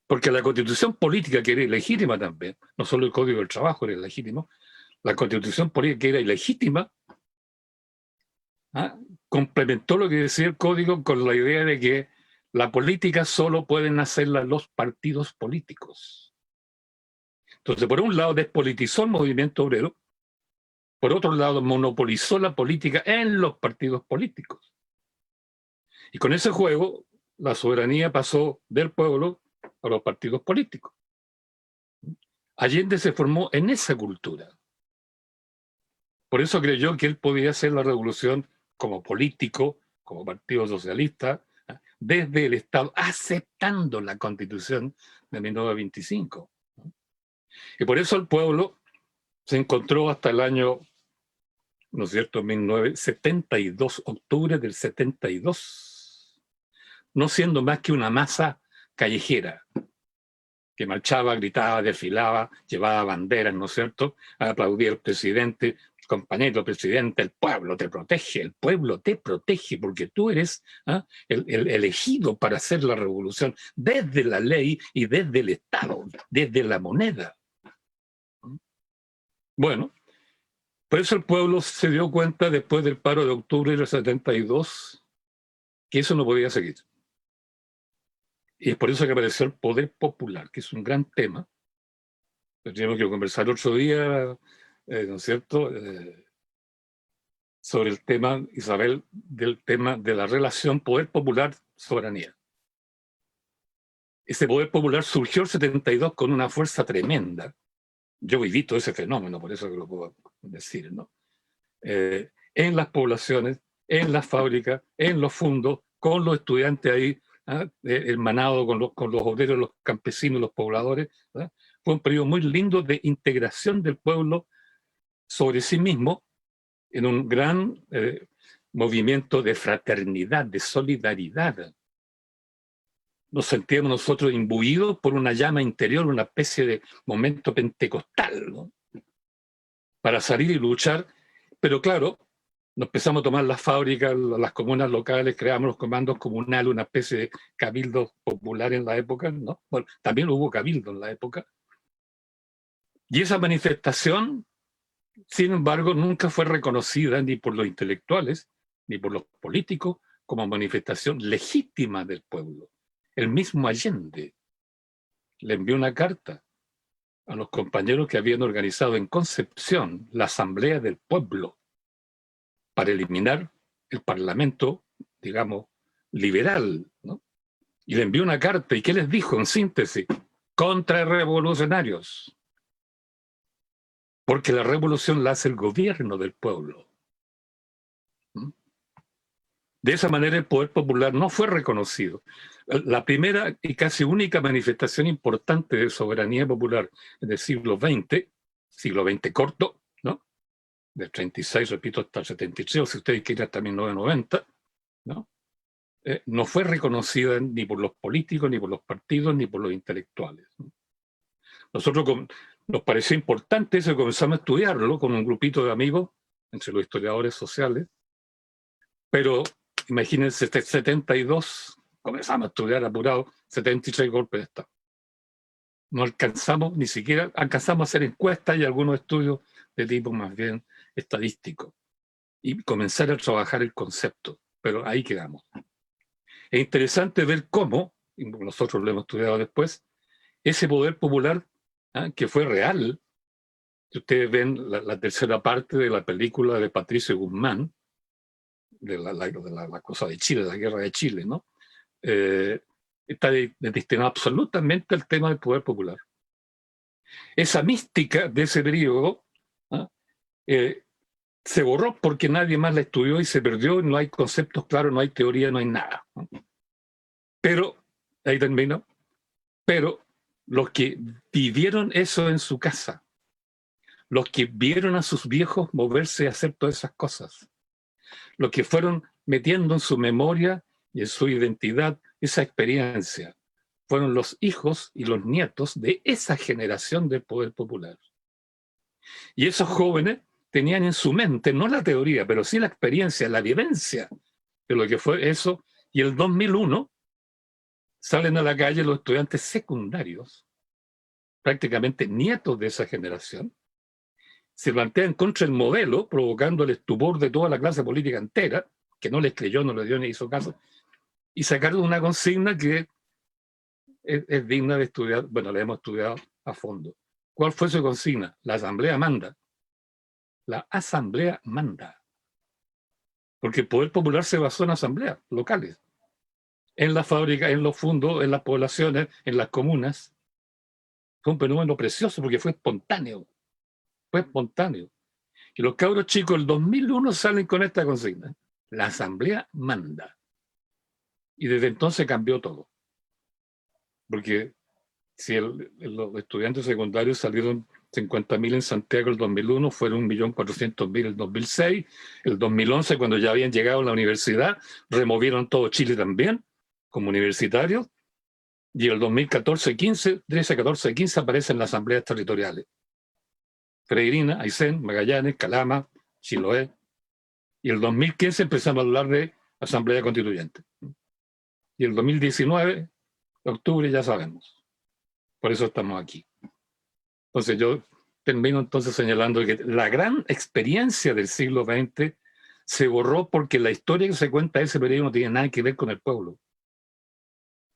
Porque la constitución política, que era ilegítima también, no solo el Código del Trabajo era ilegítimo, la constitución política, que era ilegítima, complementó lo que decía el Código con la idea de que la política solo pueden hacerla los partidos políticos. Entonces, por un lado, despolitizó el movimiento obrero, por otro lado, monopolizó la política en los partidos políticos. Y con ese juego, la soberanía pasó del pueblo a los partidos políticos. Allende se formó en esa cultura. Por eso creyó que él podía hacer la revolución como político, como partido socialista, desde el Estado, aceptando la Constitución de 1925. Y por eso el pueblo se encontró hasta el año, ¿no es cierto?, 1972, octubre del 72, no siendo más que una masa callejera que marchaba, gritaba, desfilaba, llevaba banderas, ¿no es cierto?, aplaudía al presidente. Compañero presidente, el pueblo te protege porque tú eres el elegido para hacer la revolución desde la ley y desde el Estado, desde la moneda. Bueno, por eso el pueblo se dio cuenta después del paro de octubre del 72 que eso no podía seguir. Y es por eso que apareció el poder popular, que es un gran tema. Tenemos que conversar otro día, ¿no es cierto?, sobre el tema, Isabel, del tema de la relación poder popular-soberanía. Ese poder popular surgió el 72 con una fuerza tremenda. Yo viví todo ese fenómeno, por eso que lo puedo decir, ¿no? En las poblaciones, en las fábricas, en los fondos, con los estudiantes ahí, hermanados con los obreros, los campesinos, los pobladores, ¿verdad? Fue un periodo muy lindo de integración del pueblo sobre sí mismo, en un gran movimiento de fraternidad, de solidaridad. Nos sentíamos nosotros imbuidos por una llama interior, una especie de momento pentecostal, ¿no?, para salir y luchar. Pero claro, nos empezamos a tomar las fábricas, las comunas locales, creamos los comandos comunales, una especie de cabildo popular en la época, ¿no? Bueno, también hubo cabildo en la época. Y esa manifestación, sin embargo, nunca fue reconocida ni por los intelectuales ni por los políticos como manifestación legítima del pueblo. El mismo Allende le envió una carta a los compañeros que habían organizado en Concepción la Asamblea del Pueblo para eliminar el Parlamento, digamos, liberal, ¿no? Y le envió una carta, ¿y qué les dijo en síntesis? Contrarrevolucionarios. Porque la revolución la hace el gobierno del pueblo. De esa manera el poder popular no fue reconocido. La primera y casi única manifestación importante de soberanía popular del siglo XX corto, ¿no?, del 36, repito, hasta el 73, o si ustedes quieren hasta 1990, ¿no?, no fue reconocida ni por los políticos, ni por los partidos, ni por los intelectuales, ¿no? Nosotros nos pareció importante eso y comenzamos a estudiarlo con un grupito de amigos, entre los historiadores sociales, pero imagínense, 72, comenzamos a estudiar apurado, 73 golpes de Estado. No alcanzamos, ni siquiera alcanzamos a hacer encuestas y algunos estudios de tipo más bien estadístico. Y comenzar a trabajar el concepto, pero ahí quedamos. Es interesante ver cómo, y nosotros lo hemos estudiado después, ese poder popular, que fue real. Si ustedes ven la tercera parte de la película de Patricio Guzmán, de la cosa de Chile, la guerra de Chile, ¿no? Está destinado absolutamente al tema del poder popular. Esa mística de ese periodo se borró porque nadie más la estudió y se perdió, no hay conceptos claros, no hay teoría, no hay nada. Pero, ahí termino, pero los que vivieron eso en su casa, los que vieron a sus viejos moverse y hacer todas esas cosas, los que fueron metiendo en su memoria y en su identidad esa experiencia, fueron los hijos y los nietos de esa generación del poder popular. Y esos jóvenes tenían en su mente, no la teoría, pero sí la experiencia, la vivencia de lo que fue eso. Y el 2001 salen a la calle los estudiantes secundarios, prácticamente nietos de esa generación, se plantean contra el modelo, provocando el estupor de toda la clase política entera, que no les creyó, no le dio ni hizo caso, y sacaron una consigna que es digna de estudiar. Bueno, la hemos estudiado a fondo. ¿Cuál fue su consigna? La asamblea manda. La asamblea manda. Porque el poder popular se basó en asambleas locales, en las fábricas, en los fundos, en las poblaciones, en las comunas. Fue un fenómeno precioso porque fue espontáneo. Fue espontáneo. Y los cabros chicos del 2001 salen con esta consigna. La asamblea manda. Y desde entonces cambió todo. Porque si los estudiantes secundarios salieron 50.000 en Santiago el 2001, fueron 1.400.000 el 2006, el 2011, cuando ya habían llegado a la universidad, removieron todo Chile también, como universitarios, y el 2014-15, 13-14-15 aparecen las asambleas territoriales. Freirina, Aysén, Magallanes, Calama, Chiloé, y el 2015 empezamos a hablar de asamblea constituyente. Y el 2019, octubre, ya sabemos. Por eso estamos aquí. Entonces yo termino entonces señalando que la gran experiencia del siglo XX se borró porque la historia que se cuenta de ese periodo no tiene nada que ver con el pueblo.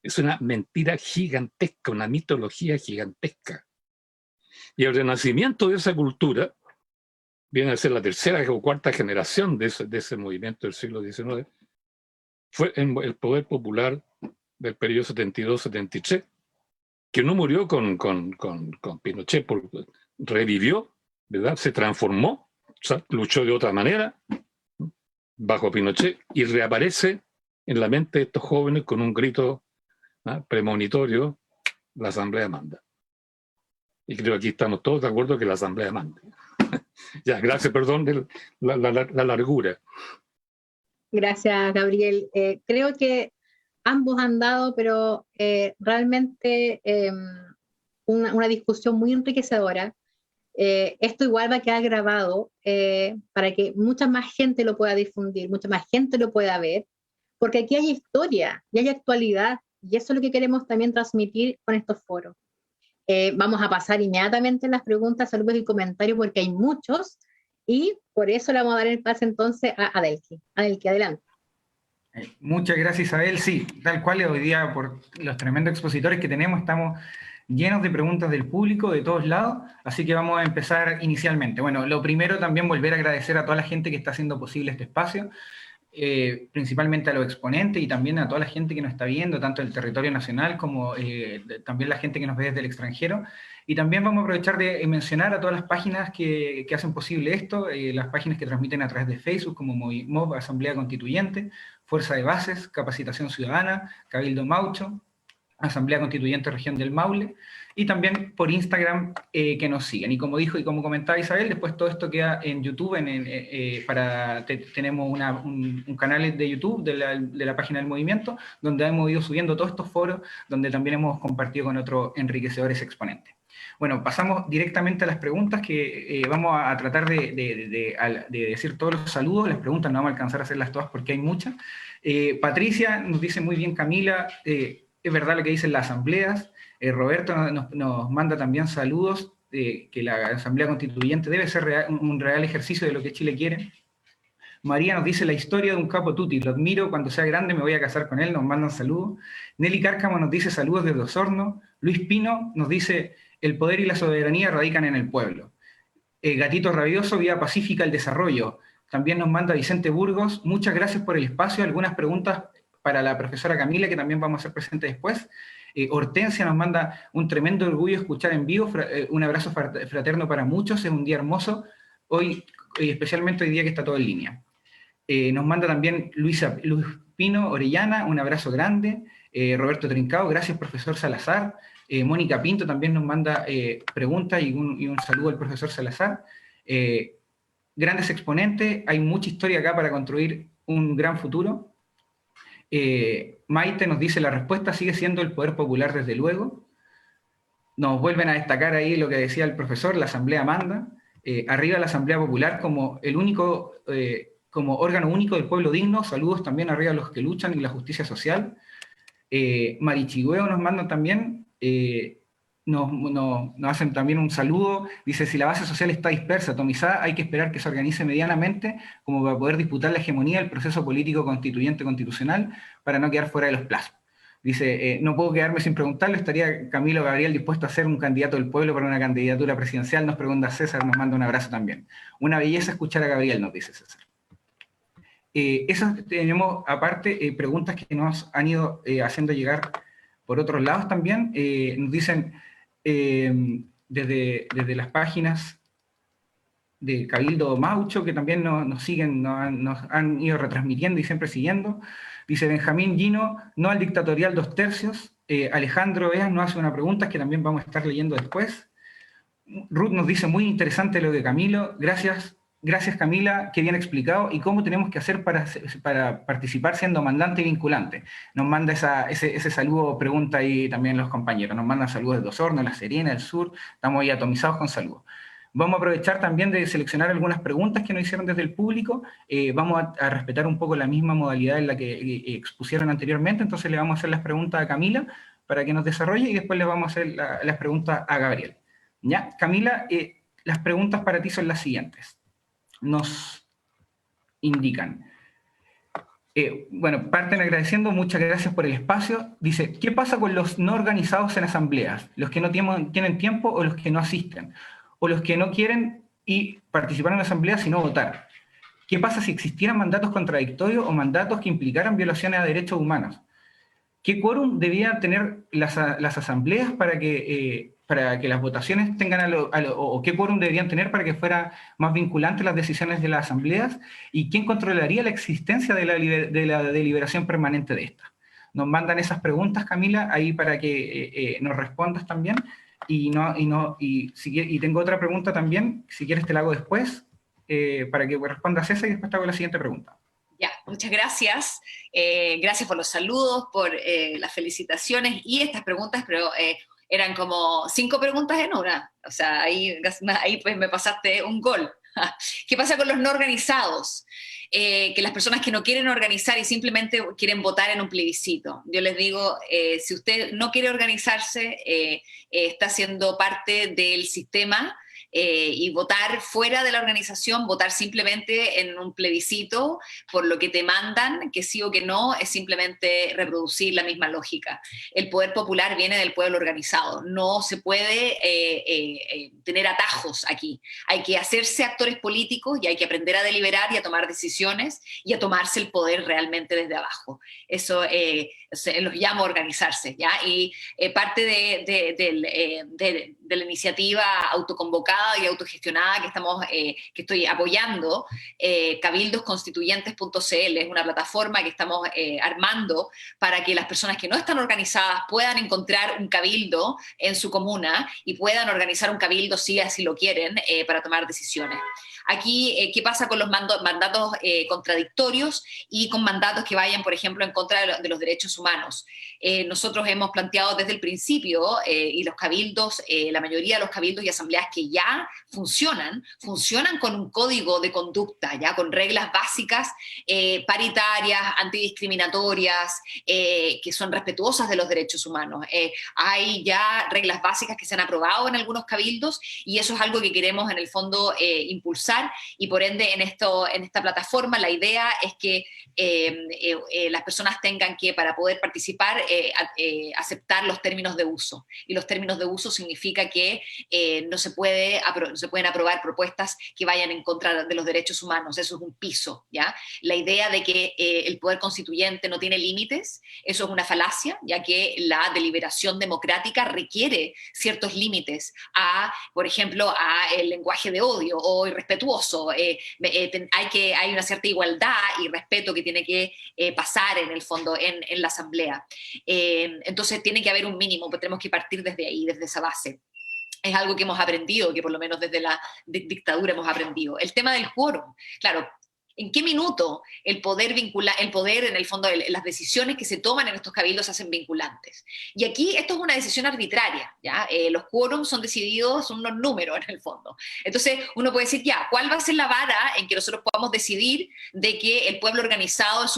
Es una mentira gigantesca, una mitología gigantesca. Y el renacimiento de esa cultura viene a ser la tercera o cuarta generación de ese movimiento del siglo XIX, fue en el poder popular del periodo 72-73, que no murió con Pinochet, revivió, ¿verdad? Se transformó, o sea, luchó de otra manera bajo Pinochet y reaparece en la mente de estos jóvenes con un grito premonitorio: la asamblea manda. Y creo que aquí estamos todos de acuerdo que la asamblea manda. Ya, gracias, perdón de la largura. Gracias, Gabriel. Creo que ambos han dado, pero realmente una discusión muy enriquecedora. Esto igual va a quedar grabado para que mucha más gente lo pueda difundir, mucha más gente lo pueda ver, porque aquí hay historia y hay actualidad, y eso es lo que queremos también transmitir con estos foros. Vamos a pasar inmediatamente las preguntas, saludos y comentarios, porque hay muchos, y por eso le vamos a dar el pase entonces a Adelki. Adelki, adelante. Muchas gracias, Isabel. Sí, tal cual, hoy día por los tremendos expositores que tenemos, estamos llenos de preguntas del público de todos lados, así que vamos a empezar inicialmente. Bueno, lo primero también volver a agradecer a toda la gente que está haciendo posible este espacio, principalmente a los exponentes y también a toda la gente que nos está viendo, tanto del territorio nacional como también la gente que nos ve desde el extranjero. Y también vamos a aprovechar de mencionar a todas las páginas que hacen posible esto, las páginas que transmiten a través de Facebook, como MOV, Asamblea Constituyente, Fuerza de Bases, Capacitación Ciudadana, Cabildo Maucho, Asamblea Constituyente Región del Maule, y también por Instagram que nos sigan. Y como dijo y como comentaba Isabel, después todo esto queda en YouTube, tenemos un canal de YouTube de la página del movimiento, donde hemos ido subiendo todos estos foros, donde también hemos compartido con otros enriquecedores exponentes. Bueno, pasamos directamente a las preguntas, que vamos a tratar de decir todos los saludos. Las preguntas no vamos a alcanzar a hacerlas todas porque hay muchas. Patricia nos dice muy bien, Camila, es verdad lo que dicen las asambleas. Roberto nos manda también saludos, que la Asamblea Constituyente debe ser un real ejercicio de lo que Chile quiere. María nos dice la historia de un capo tutti, lo admiro, cuando sea grande me voy a casar con él, nos mandan saludos. Nelly Cárcamo nos dice saludos desde Osorno. Luis Pino nos dice el poder y la soberanía radican en el pueblo. Gatito Rabioso, Vía Pacífica, el desarrollo. También nos manda Vicente Burgos, muchas gracias por el espacio, algunas preguntas para la profesora Camila, que también vamos a hacer presente después. Hortensia nos manda un tremendo orgullo escuchar en vivo, un abrazo fraterno para muchos, es un día hermoso, hoy, especialmente hoy día que está todo en línea. Nos manda también Luis Pino Orellana, un abrazo grande. Roberto Trincao, gracias profesor Salazar. Mónica Pinto también nos manda preguntas y un saludo al profesor Salazar. Grandes exponentes, hay mucha historia acá para construir un gran futuro. Maite nos dice la respuesta sigue siendo el poder popular desde luego. Nos vuelven a destacar ahí lo que decía el profesor, la Asamblea manda. Arriba la Asamblea Popular como el único... como órgano único del pueblo digno, saludos también arriba a los que luchan y la justicia social. Marichigüeo nos mandan también, nos hacen también un saludo, dice, si la base social está dispersa, atomizada, hay que esperar que se organice medianamente como para poder disputar la hegemonía del proceso político constituyente constitucional para no quedar fuera de los plazos. Dice, no puedo quedarme sin preguntarle, ¿estaría Camilo Gabriel dispuesto a ser un candidato del pueblo para una candidatura presidencial? Nos pregunta César, nos manda un abrazo también. Una belleza escuchar a Gabriel, nos dice César. Esas tenemos, aparte, preguntas que nos han ido haciendo llegar por otros lados también. Nos dicen desde las páginas de Cabildo Maucho, que también nos siguen, nos han ido retransmitiendo y siempre siguiendo. Dice Benjamín Gino, no al dictatorial 2/3. Alejandro Eas nos hace una pregunta que también vamos a estar leyendo después. Ruth nos dice, muy interesante lo de Camilo, gracias Camila, qué bien explicado, y cómo tenemos que hacer para participar siendo mandante y vinculante. Nos manda ese saludo, pregunta ahí también los compañeros, nos mandan saludos de Osorno, La Serena, del Sur, estamos ahí atomizados con saludos. Vamos a aprovechar también de seleccionar algunas preguntas que nos hicieron desde el público, vamos a respetar un poco la misma modalidad en la que expusieron anteriormente, entonces le vamos a hacer las preguntas a Camila para que nos desarrolle y después le vamos a hacer las preguntas a Gabriel. ¿Ya? Camila, las preguntas para ti son las siguientes. Nos indican. Bueno, parten agradeciendo, muchas gracias por el espacio. Dice, ¿qué pasa con los no organizados en asambleas? ¿Los que no tienen tiempo o los que no asisten? ¿O los que no quieren participar en asambleas sino votar? ¿Qué pasa si existieran mandatos contradictorios o mandatos que implicaran violaciones a derechos humanos? ¿Qué quórum debían tener las asambleas para que las votaciones tengan o qué quórum deberían tener para que fuera más vinculantes las decisiones de las asambleas? ¿Y quién controlaría la existencia de la deliberación permanente de esta? Nos mandan esas preguntas, Camila, ahí para que nos respondas también. Y tengo otra pregunta también, si quieres te la hago después, para que respondas esa y después te hago la siguiente pregunta. Ya, muchas gracias. Gracias por los saludos, por las felicitaciones y estas preguntas, pero eran como 5 preguntas en una. O sea, ahí pues me pasaste un gol. ¿Qué pasa con los no organizados? Que las personas que no quieren organizar y simplemente quieren votar en un plebiscito. Yo les digo, si usted no quiere organizarse, está siendo parte del sistema, y votar fuera de la organización, votar simplemente en un plebiscito por lo que te mandan, que sí o que no, es simplemente reproducir la misma lógica. El poder popular viene del pueblo organizado, no se puede tener atajos aquí. Hay que hacerse actores políticos y hay que aprender a deliberar y a tomar decisiones y a tomarse el poder realmente desde abajo. Eso los llamo a organizarse, ¿ya? Y parte de la iniciativa autoconvocada y autogestionada que estoy apoyando, cabildosconstituyentes.cl, es una plataforma que estamos armando para que las personas que no están organizadas puedan encontrar un cabildo en su comuna y puedan organizar un cabildo si así lo quieren, para tomar decisiones. Aquí, ¿qué pasa con los mandatos contradictorios y con mandatos que vayan, por ejemplo, en contra de los derechos humanos? Nosotros hemos planteado desde el principio, y los cabildos, la mayoría de los cabildos y asambleas que ya funcionan con un código de conducta, ya con reglas básicas, paritarias, antidiscriminatorias, que son respetuosas de los derechos humanos. Hay ya reglas básicas que se han aprobado en algunos cabildos y eso es algo que queremos en el fondo impulsar, y por ende en esta plataforma la idea es que las personas tengan que, para poder participar, aceptar los términos de uso. Y los términos de uso significa que no se pueden aprobar propuestas que vayan en contra de los derechos humanos. Eso es un piso, ¿ya? La idea de que el poder constituyente no tiene límites, eso es una falacia, ya que la deliberación democrática requiere ciertos límites por ejemplo, a el lenguaje de odio o irrespetuoso. Hay una cierta igualdad y respeto que tiene que pasar en el fondo en la asamblea. Entonces tiene que haber un mínimo, pues tenemos que partir desde ahí, desde esa base. Es algo que hemos aprendido, que por lo menos desde la dictadura hemos aprendido. El tema del quórum, claro. ¿En qué minuto el poder en el fondo, las decisiones que se toman en estos cabildos se hacen vinculantes? Y aquí esto es una decisión arbitraria, ¿ya? Los quórums son decididos, son unos números en el fondo. Entonces uno puede decir, ya, ¿cuál va a ser la vara en que nosotros podamos decidir de que el pueblo organizado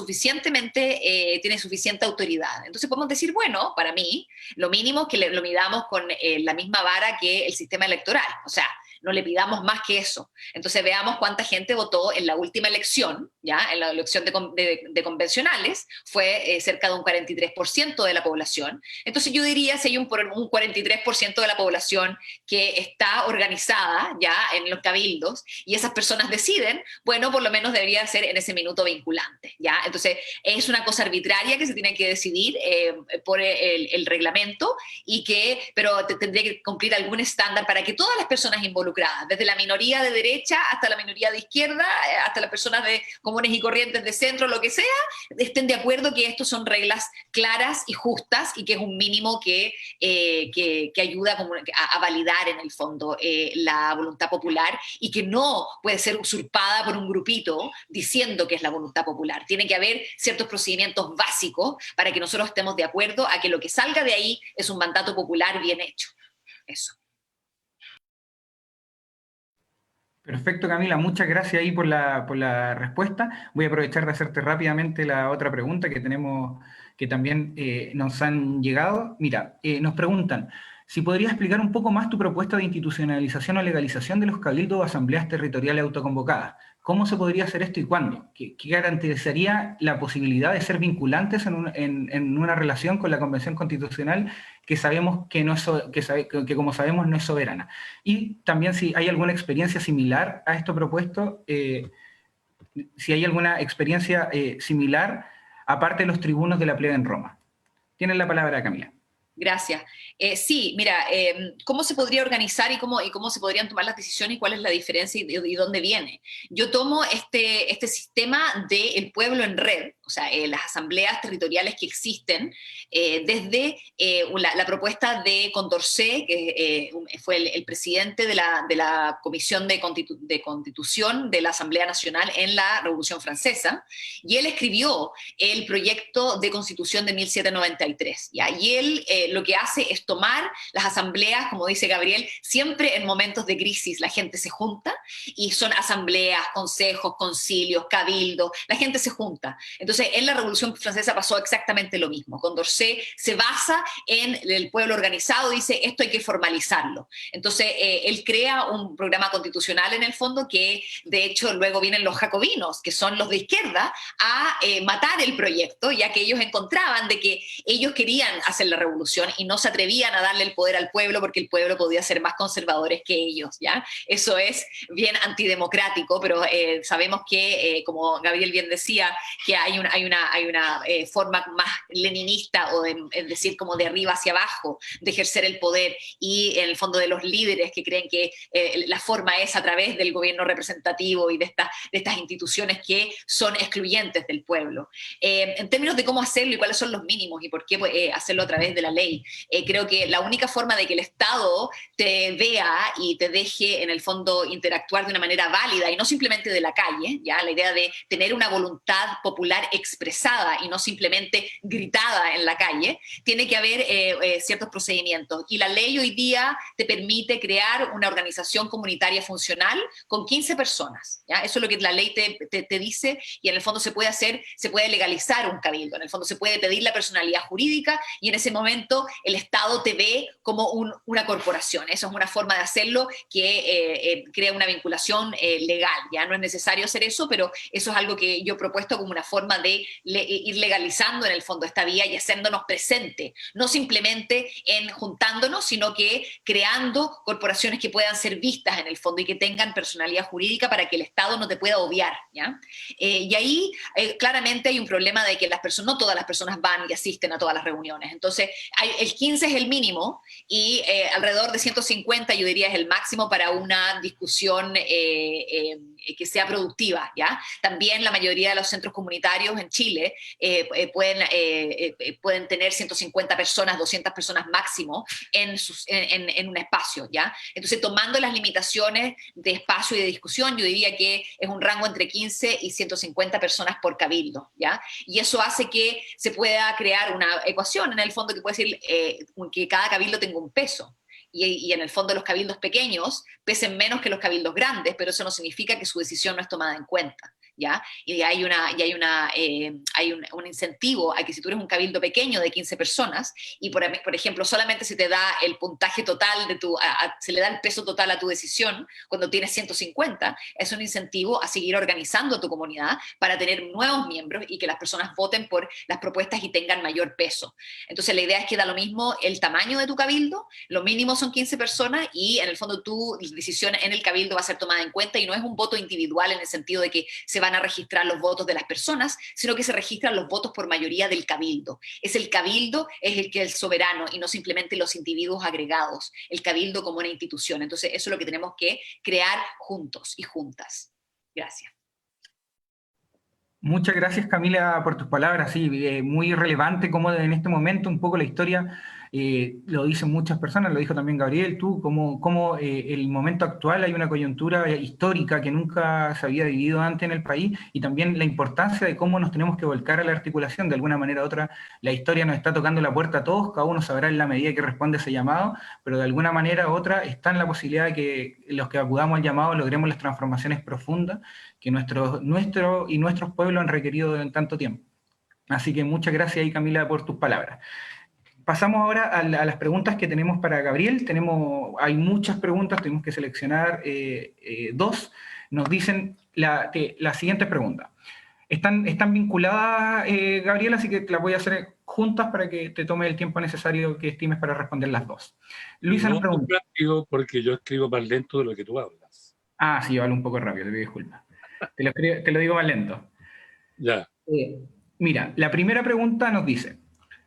tiene suficiente autoridad? Entonces podemos decir, bueno, para mí, lo mínimo es que lo midamos con la misma vara que el sistema electoral. O sea, no le pidamos más que eso. Entonces veamos cuánta gente votó en la última elección, ¿ya? En la elección de convencionales, fue cerca de un 43% de la población. Entonces yo diría, si hay un 43% de la población que está organizada ya en los cabildos, y esas personas deciden, bueno, por lo menos debería ser en ese minuto vinculante, ¿ya? Entonces es una cosa arbitraria que se tiene que decidir por el reglamento, pero tendría que cumplir algún estándar para que todas las personas involucradas, desde la minoría de derecha hasta la minoría de izquierda, hasta las personas comunes y corrientes de centro, lo que sea, estén de acuerdo que estos son reglas claras y justas y que es un mínimo que ayuda a validar en el fondo la voluntad popular, y que no puede ser usurpada por un grupito diciendo que es la voluntad popular. Tiene que haber ciertos procedimientos básicos para que nosotros estemos de acuerdo a que lo que salga de ahí es un mandato popular bien hecho. Eso. Perfecto, Camila, muchas gracias ahí por la respuesta. Voy a aprovechar de hacerte rápidamente la otra pregunta que tenemos, que también nos han llegado. Mira, nos preguntan, si podrías explicar un poco más tu propuesta de institucionalización o legalización de los cabildos o asambleas territoriales autoconvocadas. ¿Cómo se podría hacer esto y cuándo? ¿Qué garantizaría la posibilidad de ser vinculantes en una relación con la Convención Constitucional que sabemos que como sabemos no es soberana? Y también si hay alguna experiencia similar a esto propuesto, si hay alguna experiencia similar aparte de los tribunos de la plebe en Roma. Tienes la palabra, Camila. Gracias. Sí, mira, ¿cómo se podría organizar y cómo se podrían tomar las decisiones y cuál es la diferencia y dónde viene? Yo tomo este sistema del pueblo en red, o sea, las asambleas territoriales que existen, desde la propuesta de Condorcet, que fue el presidente de la Comisión de Constitución de la Asamblea Nacional en la Revolución Francesa, y él escribió el proyecto de Constitución de 1793, ¿ya? Y él lo que hace es tomar las asambleas, como dice Gabriel, siempre en momentos de crisis la gente se junta, y son asambleas, consejos, concilios, cabildos, la gente se junta. Entonces, en la Revolución Francesa pasó exactamente lo mismo. Condorcet se basa en el pueblo organizado, dice, esto hay que formalizarlo. Entonces, él crea un programa constitucional en el fondo que, de hecho, luego vienen los jacobinos, que son los de izquierda, a matar el proyecto, ya que ellos encontraban de que ellos querían hacer la revolución y no se atrevían a darle el poder al pueblo porque el pueblo podía ser más conservadores que ellos, ¿ya? Eso es bien antidemocrático, pero sabemos que, como Gabriel bien decía, que hay una forma más leninista, o es decir, como de arriba hacia abajo, de ejercer el poder, y en el fondo de los líderes que creen que la forma es a través del gobierno representativo y de estas instituciones que son excluyentes del pueblo. En términos de cómo hacerlo y cuáles son los mínimos y por qué hacerlo a través de la ley, creo que la única forma de que el Estado te vea y te deje en el fondo interactuar de una manera válida y no simplemente de la calle, ya la idea de tener una voluntad popular expresada y no simplemente gritada en la calle, tiene que haber ciertos procedimientos. Y la ley hoy día te permite crear una organización comunitaria funcional con 15 personas. ¿Ya? Eso es lo que la ley te dice, y en el fondo se puede hacer, se puede legalizar un cabildo, en el fondo se puede pedir la personalidad jurídica y en ese momento el Estado te ve como una corporación. Eso es una forma de hacerlo que crea una vinculación legal. Ya no es necesario hacer eso, pero eso es algo que yo he propuesto como una forma de ir legalizando en el fondo esta vía y haciéndonos presente, no simplemente en juntándonos, sino que creando corporaciones que puedan ser vistas en el fondo y que tengan personalidad jurídica para que el Estado no te pueda obviar. ¿Ya? Y ahí claramente hay un problema de que no todas las personas van y asisten a todas las reuniones. Entonces, el 15 es el mínimo y alrededor de 150 yo diría es el máximo para una discusión que sea productiva. ¿Ya? También la mayoría de los centros comunitarios en Chile pueden tener 150 personas, 200 personas máximo en un espacio. ¿Ya? Entonces, tomando las limitaciones de espacio y de discusión, yo diría que es un rango entre 15 y 150 personas por cabildo. ¿Ya? Y eso hace que se pueda crear una ecuación en el fondo que puede decir que cada cabildo tenga un peso. Y en el fondo los cabildos pequeños pesen menos que los cabildos grandes, pero eso no significa que su decisión no es tomada en cuenta. ¿Ya? Y hay un incentivo a que si tú eres un cabildo pequeño de 15 personas y por ejemplo solamente se te da el puntaje total se le da el peso total a tu decisión cuando tienes 150, es un incentivo a seguir organizando tu comunidad para tener nuevos miembros y que las personas voten por las propuestas y tengan mayor peso. Entonces la idea es que da lo mismo el tamaño de tu cabildo, lo mínimo son 15 personas y en el fondo tu decisión en el cabildo va a ser tomada en cuenta y no es un voto individual en el sentido de que se van a registrar los votos de las personas, sino que se registran los votos por mayoría del cabildo. Es el cabildo, es el que es el soberano y no simplemente los individuos agregados, el cabildo como una institución. Entonces eso es lo que tenemos que crear juntos y juntas. Gracias. Muchas gracias, Camila, por tus palabras. Sí, muy relevante cómo en este momento un poco la historia, lo dicen muchas personas, lo dijo también Gabriel, tú, cómo el momento actual hay una coyuntura histórica que nunca se había vivido antes en el país y también la importancia de cómo nos tenemos que volcar a la articulación. De alguna manera u otra, la historia nos está tocando la puerta a todos, cada uno sabrá en la medida que responde ese llamado, pero de alguna manera u otra está en la posibilidad de que los que acudamos al llamado logremos las transformaciones profundas que nuestros pueblos han requerido en tanto tiempo. Así que muchas gracias ahí, Camila, por tus palabras. Pasamos ahora a las preguntas que tenemos para Gabriel. Hay muchas preguntas, tenemos que seleccionar dos. Nos dicen la siguiente pregunta. Están vinculadas, Gabriel, así que las voy a hacer juntas para que te tome el tiempo necesario que estimes para responder las dos. Luisa nos pregunta. Rápido porque yo escribo más lento de lo que tú hablas. Ah, sí, yo hablo un poco rápido, te pido disculpas. Te lo digo más lento. Ya. Mira, la primera pregunta nos dice,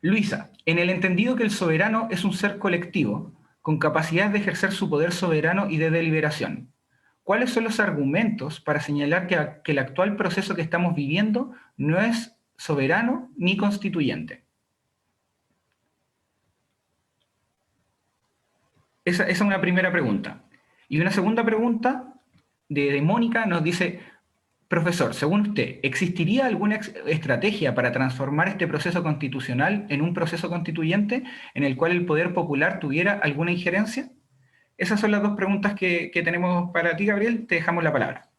Luisa, en el entendido que el soberano es un ser colectivo, con capacidad de ejercer su poder soberano y de deliberación, ¿cuáles son los argumentos para señalar que el actual proceso que estamos viviendo no es soberano ni constituyente? Esa es una primera pregunta. Y una segunda pregunta de Mónica nos dice, profesor, según usted, ¿existiría alguna estrategia para transformar este proceso constitucional en un proceso constituyente en el cual el poder popular tuviera alguna injerencia? Esas son las dos preguntas que tenemos para ti, Gabriel. Te dejamos la palabra.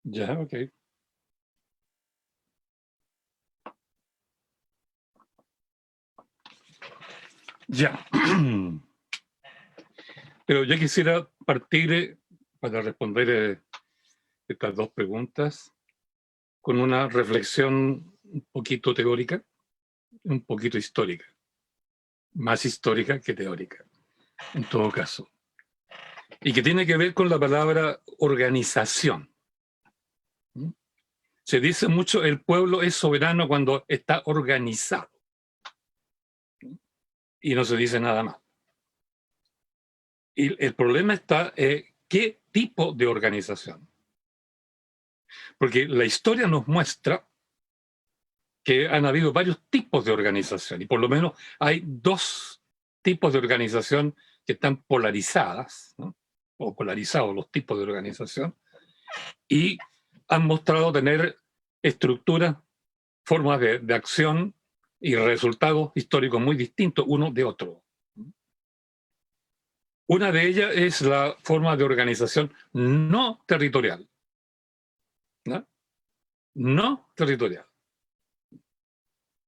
Ya, ok. Ya. Pero yo quisiera partir para responder estas dos preguntas con una reflexión un poquito teórica, un poquito histórica, más histórica que teórica, en todo caso, y que tiene que ver con la palabra organización. Se dice mucho el pueblo es soberano cuando está organizado, y no se dice nada más. Y el problema está en qué tipo de organización. Porque la historia nos muestra que han habido varios tipos de organización, y por lo menos hay dos tipos de organización que están polarizadas, ¿no? O polarizados los tipos de organización, y han mostrado tener estructuras, formas de acción y resultados históricos muy distintos uno de otro. Una de ellas es la forma de organización no territorial. ¿No? No territorial.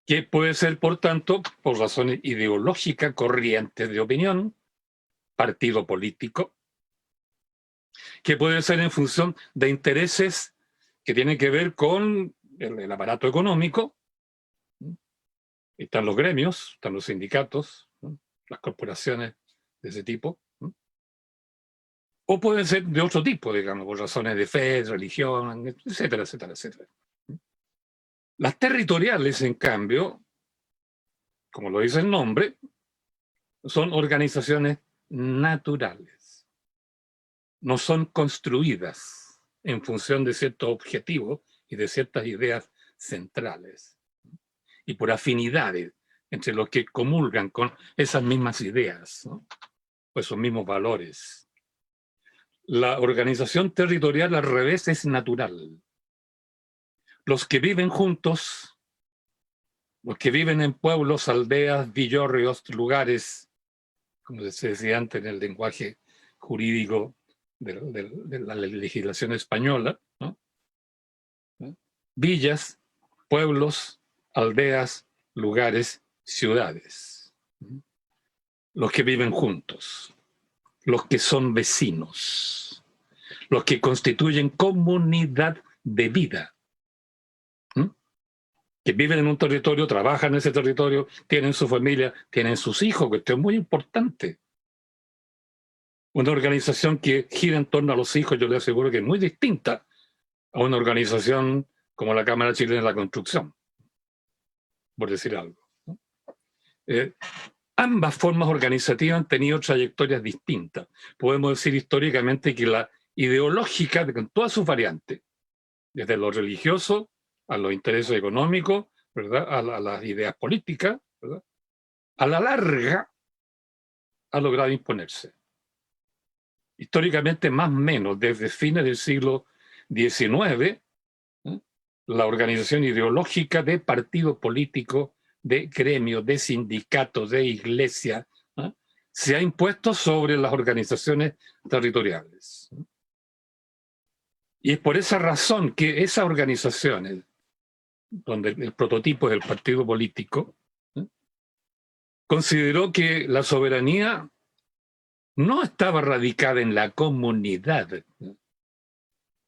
Que puede ser, por tanto, por razones ideológicas, corrientes de opinión, partido político, que puede ser en función de intereses que tienen que ver con el aparato económico. Están los gremios, están los sindicatos, ¿no? Las corporaciones de ese tipo. ¿No? O pueden ser de otro tipo, digamos, por razones de fe, religión, etcétera, etcétera, etcétera. Las territoriales, en cambio, como lo dice el nombre, son organizaciones naturales. No son construidas en función de ciertos objetivos y de ciertas ideas centrales. Y por afinidades entre los que comulgan con esas mismas ideas, ¿no? O esos mismos valores. La organización territorial, al revés, es natural. Los que viven juntos, los que viven en pueblos, aldeas, villorrios, lugares, como se decía antes en el lenguaje jurídico de la legislación española, ¿no? Villas, pueblos, aldeas, lugares, ciudades. Los que viven juntos, los que son vecinos, los que constituyen comunidad de vida, que viven en un territorio, trabajan en ese territorio, tienen su familia, tienen sus hijos, cuestión muy importante. Una organización que gira en torno a los hijos, yo le aseguro que es muy distinta a una organización como la Cámara Chilena de la Construcción, por decir algo, ¿no? Ambas formas organizativas han tenido trayectorias distintas. Podemos decir históricamente que la ideológica, con todas sus variantes, desde lo religioso a los intereses económicos, ¿verdad? A las ideas políticas, ¿verdad? A la larga ha logrado imponerse. Históricamente, más o menos, desde fines del siglo XIX, la organización ideológica de partido político, de gremio, de sindicatos, de iglesia, se ha impuesto sobre las organizaciones territoriales. Y es por esa razón que esas organizaciones, donde el prototipo es el partido político, consideró que la soberanía no estaba radicada en la comunidad,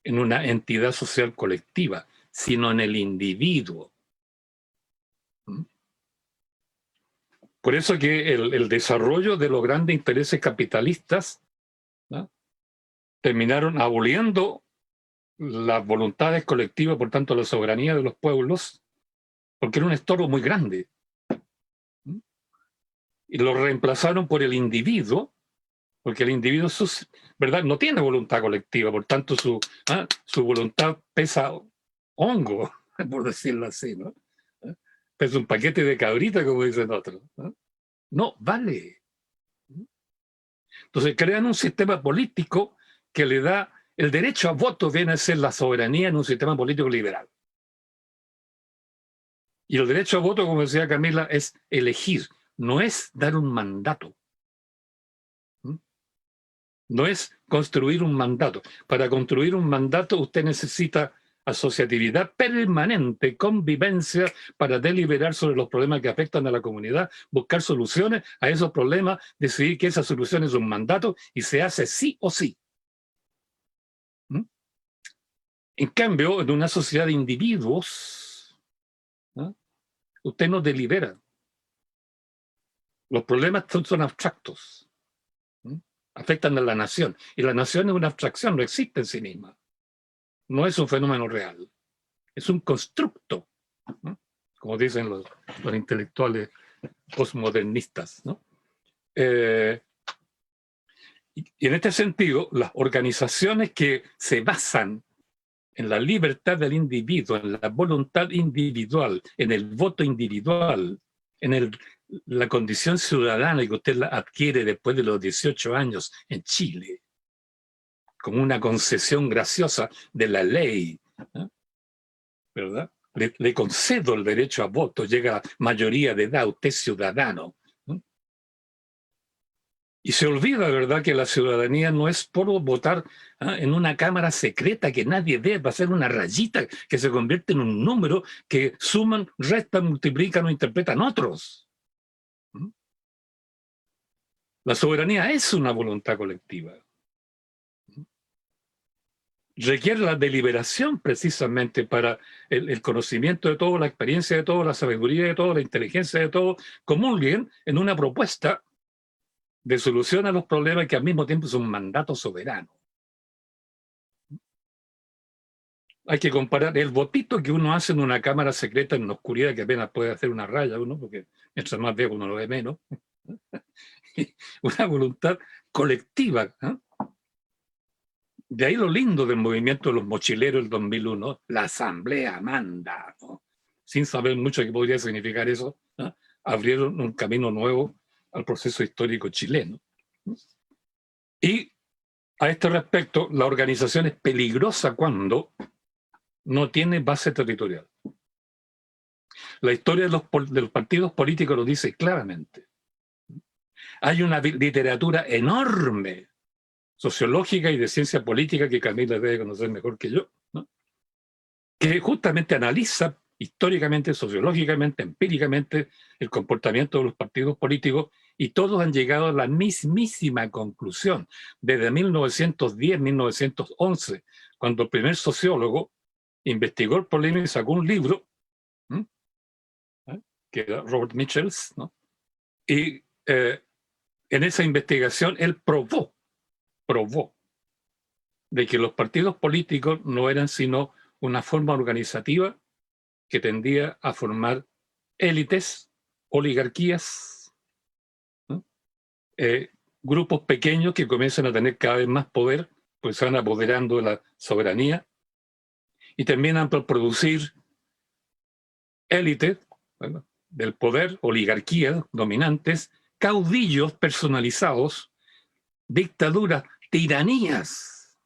en una entidad social colectiva, sino en el individuo. Por eso que el desarrollo de los grandes intereses capitalistas, ¿no?, terminaron aboliendo las voluntades colectivas, por tanto la soberanía de los pueblos, porque era un estorbo muy grande. Y lo reemplazaron por el individuo, porque el individuo, ¿verdad?, no tiene voluntad colectiva, por tanto su voluntad pesa hongo, por decirlo así, ¿no? Pesa un paquete de cabrita, como dicen otros, ¿no? No vale. Entonces crean un sistema político que le da el derecho a voto, viene a ser la soberanía en un sistema político liberal. Y el derecho a voto, como decía Camila, es elegir, no es dar un mandato. No es construir un mandato. Para construir un mandato usted necesita asociatividad permanente, convivencia para deliberar sobre los problemas que afectan a la comunidad, buscar soluciones a esos problemas, decidir que esa solución es un mandato y se hace sí o sí. En cambio, en una sociedad de individuos, ¿no?, usted no delibera. Los problemas son abstractos. Afectan a la nación. Y la nación es una abstracción, no existe en sí misma. No es un fenómeno real. Es un constructo, ¿no?, como dicen los intelectuales postmodernistas, ¿no? Y en este sentido, las organizaciones que se basan en la libertad del individuo, en la voluntad individual, en el voto individual, en la condición ciudadana que usted la adquiere después de los 18 años en Chile, como una concesión graciosa de la ley, ¿verdad? Le concedo el derecho a voto, llega a mayoría de edad, usted es ciudadano. Y se olvida, ¿verdad?, que la ciudadanía no es por votar en una cámara secreta que nadie ve, va a ser una rayita que se convierte en un número que suman, restan, multiplican o interpretan otros. La soberanía es una voluntad colectiva. Requiere la deliberación precisamente para el conocimiento de todo, la experiencia de todo, la sabiduría de todo, la inteligencia de todo, comulguen en una propuesta de solución a los problemas que al mismo tiempo es un mandato soberano. Hay que comparar el votito que uno hace en una cámara secreta en la oscuridad, que apenas puede hacer una raya uno, porque mientras más viejo uno lo ve menos. Una voluntad colectiva. De ahí lo lindo del movimiento de los mochileros del 2001, la asamblea manda, ¿no? Sin saber mucho qué podría significar eso, abrieron un camino nuevo al proceso histórico chileno. Y a este respecto, la organización es peligrosa cuando no tiene base territorial. La historia de los partidos políticos lo dice claramente. Hay una literatura enorme, sociológica y de ciencia política, que Camila debe conocer mejor que yo, ¿no?, que justamente analiza históricamente, sociológicamente, empíricamente el comportamiento de los partidos políticos, y todos han llegado a la mismísima conclusión. Desde 1910, 1911, cuando el primer sociólogo investigó el problema y sacó un libro, que era Robert Michels, ¿no?, y en esa investigación él probó de que los partidos políticos no eran sino una forma organizativa que tendía a formar élites, oligarquías, ¿no?, grupos pequeños que comienzan a tener cada vez más poder, pues se van apoderando de la soberanía y terminan por producir élites, bueno, del poder, oligarquías dominantes, caudillos personalizados, dictaduras, tiranías.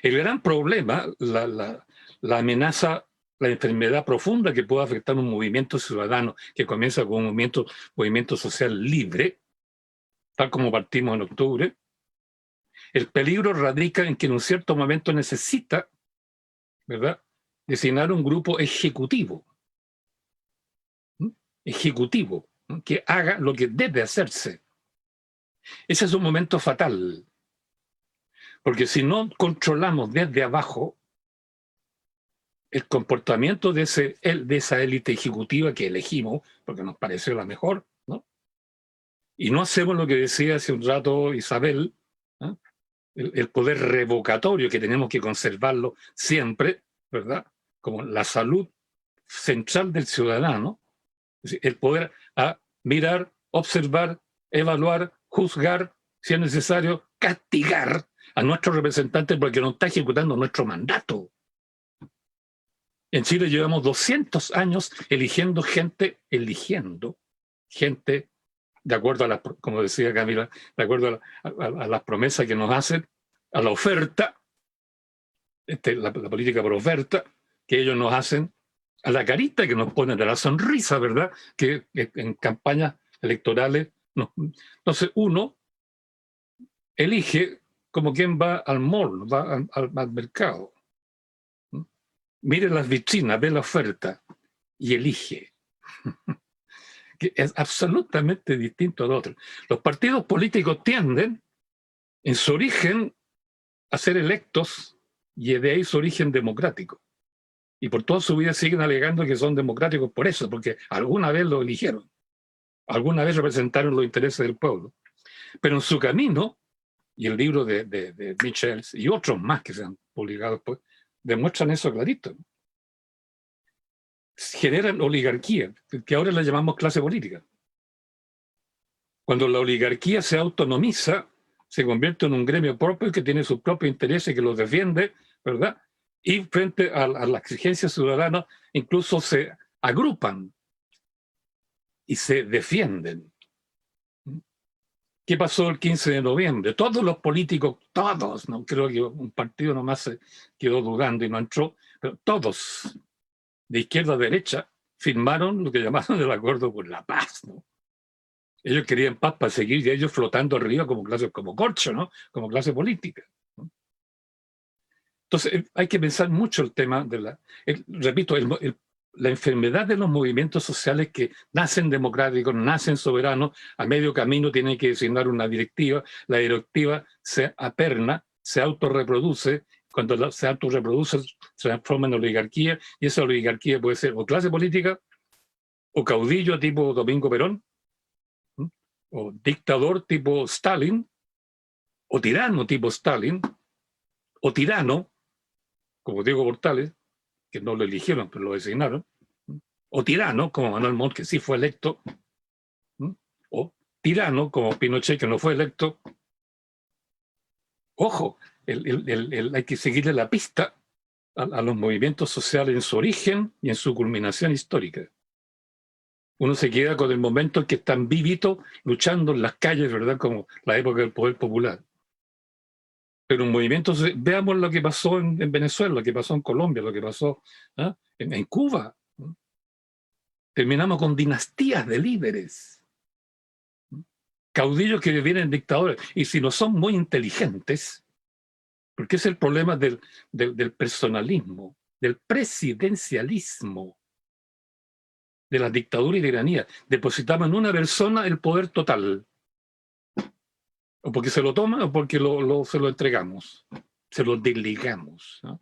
El gran problema, la amenaza, la enfermedad profunda que puede afectar un movimiento ciudadano que comienza con un movimiento social libre, tal como partimos en octubre, el peligro radica en que en un cierto momento necesita, ¿verdad?, designar un grupo ejecutivo, que haga lo que debe hacerse. Ese es un momento fatal, porque si no controlamos desde abajo el comportamiento de esa élite ejecutiva que elegimos, porque nos pareció la mejor, ¿no?, y no hacemos lo que decía hace un rato Isabel, ¿no?, el poder revocatorio, que tenemos que conservarlo siempre, ¿verdad?, como la salud central del ciudadano, el poder mirar, observar, evaluar, juzgar, si es necesario, castigar a nuestros representantes porque no está ejecutando nuestro mandato. En Chile llevamos 200 años eligiendo gente, de acuerdo a como decía Camila, de acuerdo a las promesas que nos hacen, a la oferta, la política por oferta que ellos nos hacen, a la carita que nos ponen, de la sonrisa, ¿verdad?, que en campañas electorales. Entonces uno elige como quien va al mall, va al mercado. Mire las vitrinas, ve la oferta y elige. Que es absolutamente distinto al otro. Los partidos políticos tienden, en su origen, a ser electos, y de ahí su origen democrático. Y por toda su vida siguen alegando que son democráticos por eso, porque alguna vez lo eligieron, alguna vez representaron los intereses del pueblo. Pero en su camino, y el libro de Michels y otros más que se han publicado después, demuestran eso clarito. Generan oligarquía, que ahora la llamamos clase política. Cuando la oligarquía se autonomiza, se convierte en un gremio propio que tiene sus propios intereses, que los defiende, ¿verdad? Y frente a la exigencia ciudadana, incluso se agrupan y se defienden. ¿Qué pasó el 15 de noviembre? Todos los políticos, todos, no creo que un partido nomás se quedó dudando y no entró, pero todos, de izquierda a derecha, firmaron lo que llamaron el Acuerdo por la Paz, ¿no? Ellos querían paz para seguir, y ellos flotando arriba como clase, como corcho, ¿no? Como clase política, ¿no? Entonces, hay que pensar mucho el tema de repito, la enfermedad de los movimientos sociales que nacen democráticos, nacen soberanos, a medio camino tienen que designar una directiva, la directiva se aperna, se autorreproduce, cuando se autorreproduce se transforma en oligarquía, y esa oligarquía puede ser o clase política, o caudillo tipo Domingo Perón, o dictador tipo Stalin, o tirano tipo Stalin, o tirano, como Diego Portales, que no lo eligieron, pero lo designaron, o tirano, como Manuel Montt, que sí fue electo, o tirano, como Pinochet, que no fue electo. Ojo, hay que seguirle la pista a los movimientos sociales en su origen y en su culminación histórica. Uno se queda con el momento en que están vivitos luchando en las calles, ¿verdad? Como la época del poder popular. Pero un movimiento, veamos lo que pasó en Venezuela, lo que pasó en Colombia, lo que pasó en Cuba. Terminamos con dinastías de líderes, caudillos que vienen dictadores. Y si no son muy inteligentes, porque es el problema del personalismo, del presidencialismo, de la dictadura y tiranía. Depositamos en una persona el poder total. O porque se lo toma o porque se lo entregamos, se lo delegamos, ¿no?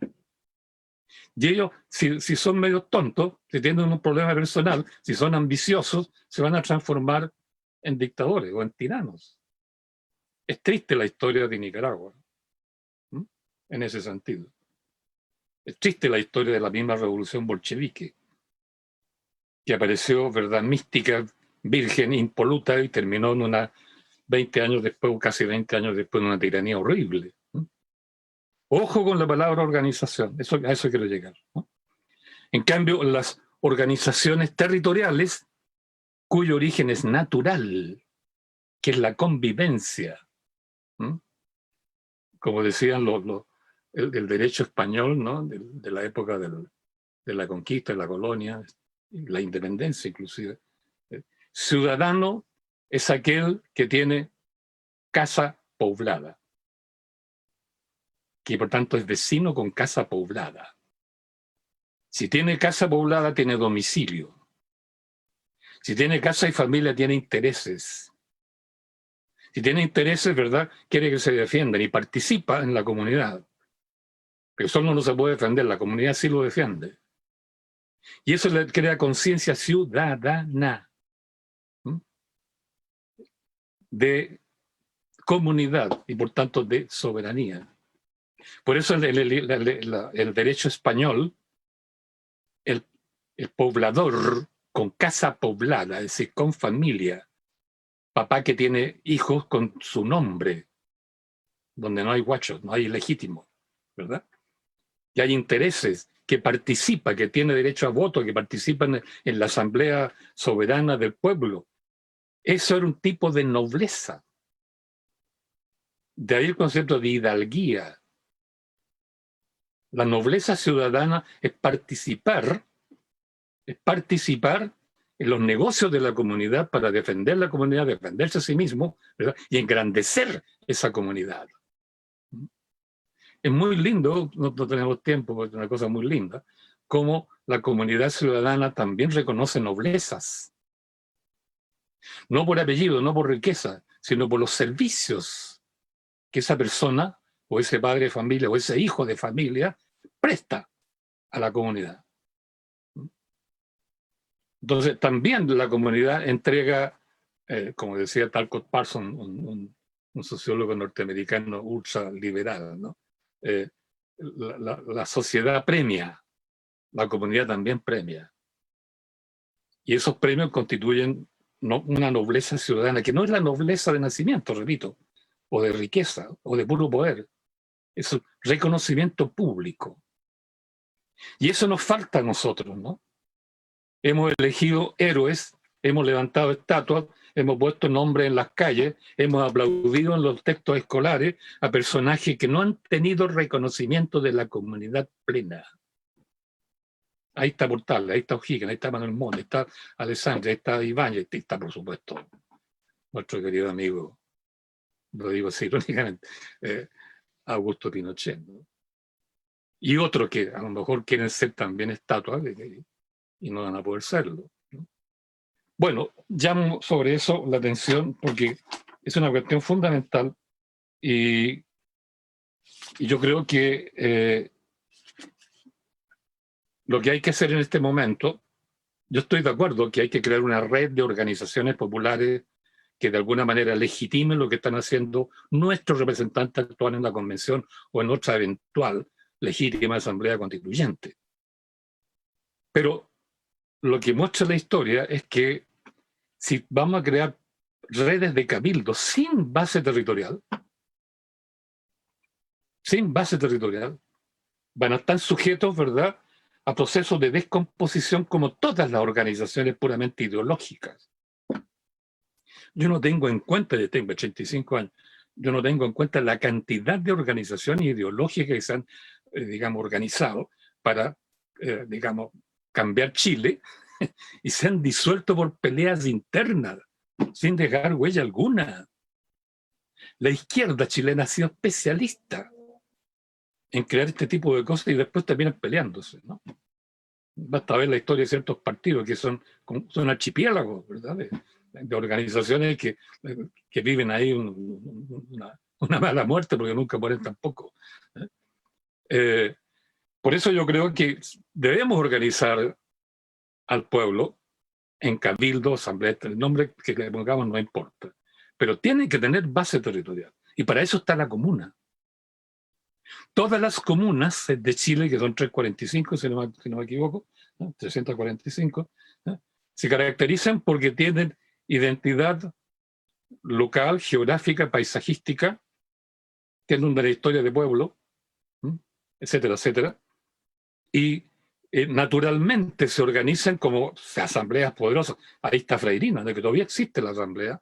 Y ellos, si son medio tontos, si tienen un problema personal, si son ambiciosos, se van a transformar en dictadores o en tiranos. Es triste la historia de Nicaragua, ¿no? En ese sentido. Es triste la historia de la misma revolución bolchevique, que apareció, ¿verdad?, mística, virgen, impoluta, y terminó en una 20 años después, o casi 20 años después, de una tiranía horrible. Ojo con la palabra organización, a eso quiero llegar, ¿no? En cambio, las organizaciones territoriales, cuyo origen es natural, que es la convivencia, ¿no? Como decían el derecho español, ¿no?, de la época de la conquista, de la colonia, la independencia inclusive. Ciudadano es aquel que tiene casa poblada, que por tanto es vecino con casa poblada. Si tiene casa poblada, tiene domicilio. Si tiene casa y familia, tiene intereses. Si tiene intereses, ¿verdad?, quiere que se defiendan y participa en la comunidad. Pero solo no se puede defender, la comunidad sí lo defiende. Y eso le crea conciencia ciudadana, de comunidad y por tanto de soberanía. Por eso el derecho español, el poblador con casa poblada, es decir, con familia, papá que tiene hijos con su nombre, donde no hay guachos, no hay ilegítimos, ¿verdad? Y hay intereses, que participa, que tiene derecho a voto, que participan en la asamblea soberana del pueblo. Eso era un tipo de nobleza. De ahí el concepto de hidalguía. La nobleza ciudadana es participar en los negocios de la comunidad para defender la comunidad, defenderse a sí mismo, ¿verdad?, y engrandecer esa comunidad. Es muy lindo, no tenemos tiempo, porque es una cosa muy linda, cómo la comunidad ciudadana también reconoce noblezas. No por apellido, no por riqueza, sino por los servicios que esa persona, o ese padre de familia, o ese hijo de familia, presta a la comunidad. Entonces, también la comunidad entrega, como decía Talcott Parsons, un sociólogo norteamericano ultraliberal, ¿no? La sociedad premia, la comunidad también premia. Y esos premios constituyen una nobleza ciudadana, que no es la nobleza de nacimiento, repito, o de riqueza, o de puro poder. Es un reconocimiento público. Y eso nos falta a nosotros, ¿no? Hemos elegido héroes, hemos levantado estatuas, hemos puesto nombres en las calles, hemos aplaudido en los textos escolares a personajes que no han tenido reconocimiento de la comunidad plena. Ahí está Portales, ahí está O'Higgins, ahí está Manuel Montt, ahí está Alessandra, ahí está Ibáñez, ahí está, por supuesto, nuestro querido amigo, lo digo así irónicamente, Augusto Pinochet, ¿no? Y otros que a lo mejor quieren ser también estatuas y no van a poder serlo, ¿no? Bueno, llamo sobre eso la atención porque es una cuestión fundamental y yo creo que lo que hay que hacer en este momento, yo estoy de acuerdo que hay que crear una red de organizaciones populares que de alguna manera legitimen lo que están haciendo nuestros representantes actuales en la convención o en otra eventual legítima asamblea constituyente. Pero lo que muestra la historia es que si vamos a crear redes de cabildos sin base territorial, van a estar sujetos, ¿verdad?, a procesos de descomposición como todas las organizaciones puramente ideológicas. Yo no tengo en cuenta, yo tengo 85 años, yo no tengo en cuenta la cantidad de organizaciones ideológicas que se han, digamos, organizado para, digamos, cambiar Chile y se han disuelto por peleas internas, sin dejar huella alguna. La izquierda chilena ha sido especialista en crear este tipo de cosas y después terminan peleándose, ¿no? Basta ver la historia de ciertos partidos que son archipiélagos, ¿verdad?, de organizaciones que viven ahí una mala muerte porque nunca mueren tampoco. Por eso yo creo que debemos organizar al pueblo en cabildo, asamblea, el nombre que le pongamos no importa, pero tiene que tener base territorial y para eso está la comuna. Todas las comunas de Chile, que son 345, si no me equivoco, ¿no?, 345, ¿no?, se caracterizan porque tienen identidad local, geográfica, paisajística, tienen una historia de pueblo, ¿no?, etcétera, etcétera, y naturalmente se organizan como asambleas poderosas. Ahí está Freirina, de que todavía existe la asamblea,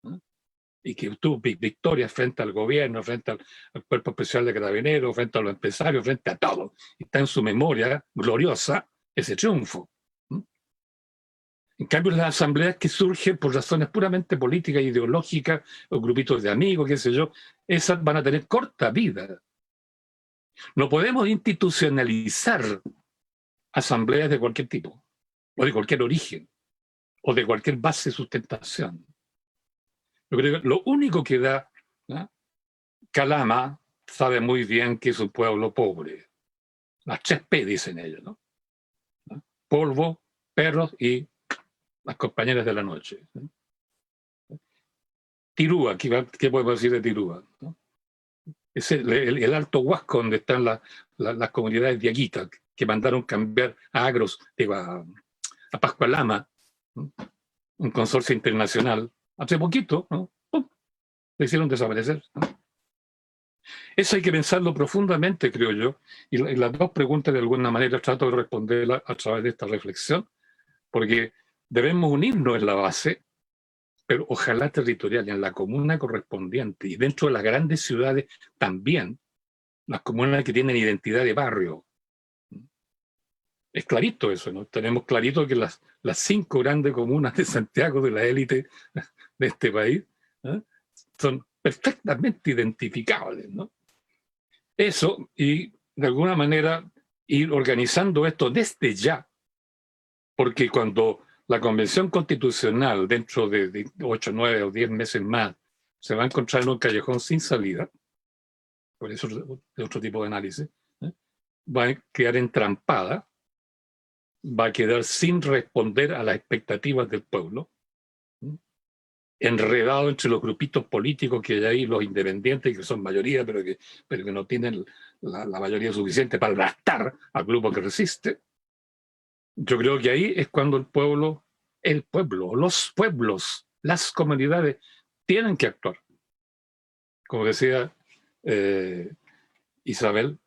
¿no?, y que tuvo victorias frente al gobierno, frente al Cuerpo Especial de Carabineros, frente a los empresarios, frente a todo. Está en su memoria gloriosa ese triunfo. En cambio, las asambleas que surgen por razones puramente políticas, ideológicas, o grupitos de amigos, qué sé yo, esas van a tener corta vida. No podemos institucionalizar asambleas de cualquier tipo, o de cualquier origen, o de cualquier base de sustentación. Yo creo que lo único que da, ¿no?, Calama sabe muy bien que es un pueblo pobre. Las 3P dicen ellos, ¿no? Polvo, perros y las compañeras de la noche, ¿no? Tirúa, ¿qué podemos decir de Tirúa, ¿no? Es el Alto Huasco, donde están las comunidades diaguitas que mandaron cambiar a Agros, a Pascualama, ¿no?, un consorcio internacional, hace poquito, ¿no?, lo hicieron desaparecer, ¿no? Eso hay que pensarlo profundamente, creo yo, y las dos preguntas de alguna manera trato de responderlas a través de esta reflexión, porque debemos unirnos en la base, pero ojalá territorial, en la comuna correspondiente, y dentro de las grandes ciudades también, las comunas que tienen identidad de barrio. Es clarito eso, ¿no? Tenemos clarito que las 5 grandes comunas de Santiago, de la élite de este país, ¿eh?, son perfectamente identificables, ¿no? Eso, y de alguna manera ir organizando esto desde ya, porque cuando la Convención Constitucional, dentro de 8, 9 o 10 meses más, se va a encontrar en un callejón sin salida, por eso es otro tipo de análisis, ¿eh?, va a quedar entrampada, va a quedar sin responder a las expectativas del pueblo, ¿eh?, enredado entre los grupitos políticos que hay ahí, los independientes, que son mayoría, pero que no tienen la mayoría suficiente para aplastar al grupo que resiste. Yo creo que ahí es cuando el pueblo, los pueblos, las comunidades tienen que actuar. Como decía Isabel,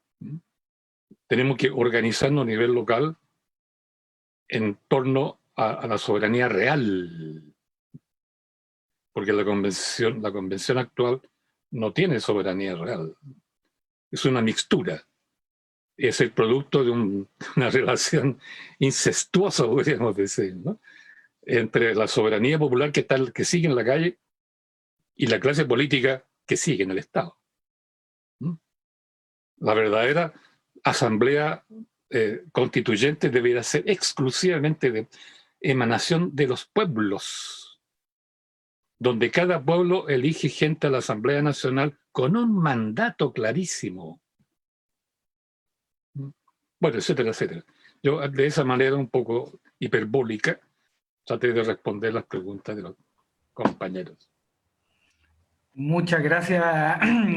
tenemos que organizarnos a nivel local en torno a la soberanía real. porque la convención actual no tiene soberanía real. Es una mixtura. Es el producto de una relación incestuosa, podríamos decir, ¿no?, entre la soberanía popular que sigue en la calle y la clase política que sigue en el Estado. La verdadera asamblea constituyente debería ser exclusivamente de emanación de los pueblos, donde cada pueblo elige gente a la Asamblea Nacional con un mandato clarísimo. Bueno, etcétera, etcétera. Yo de esa manera un poco hiperbólica traté de responder las preguntas de los compañeros. Muchas gracias,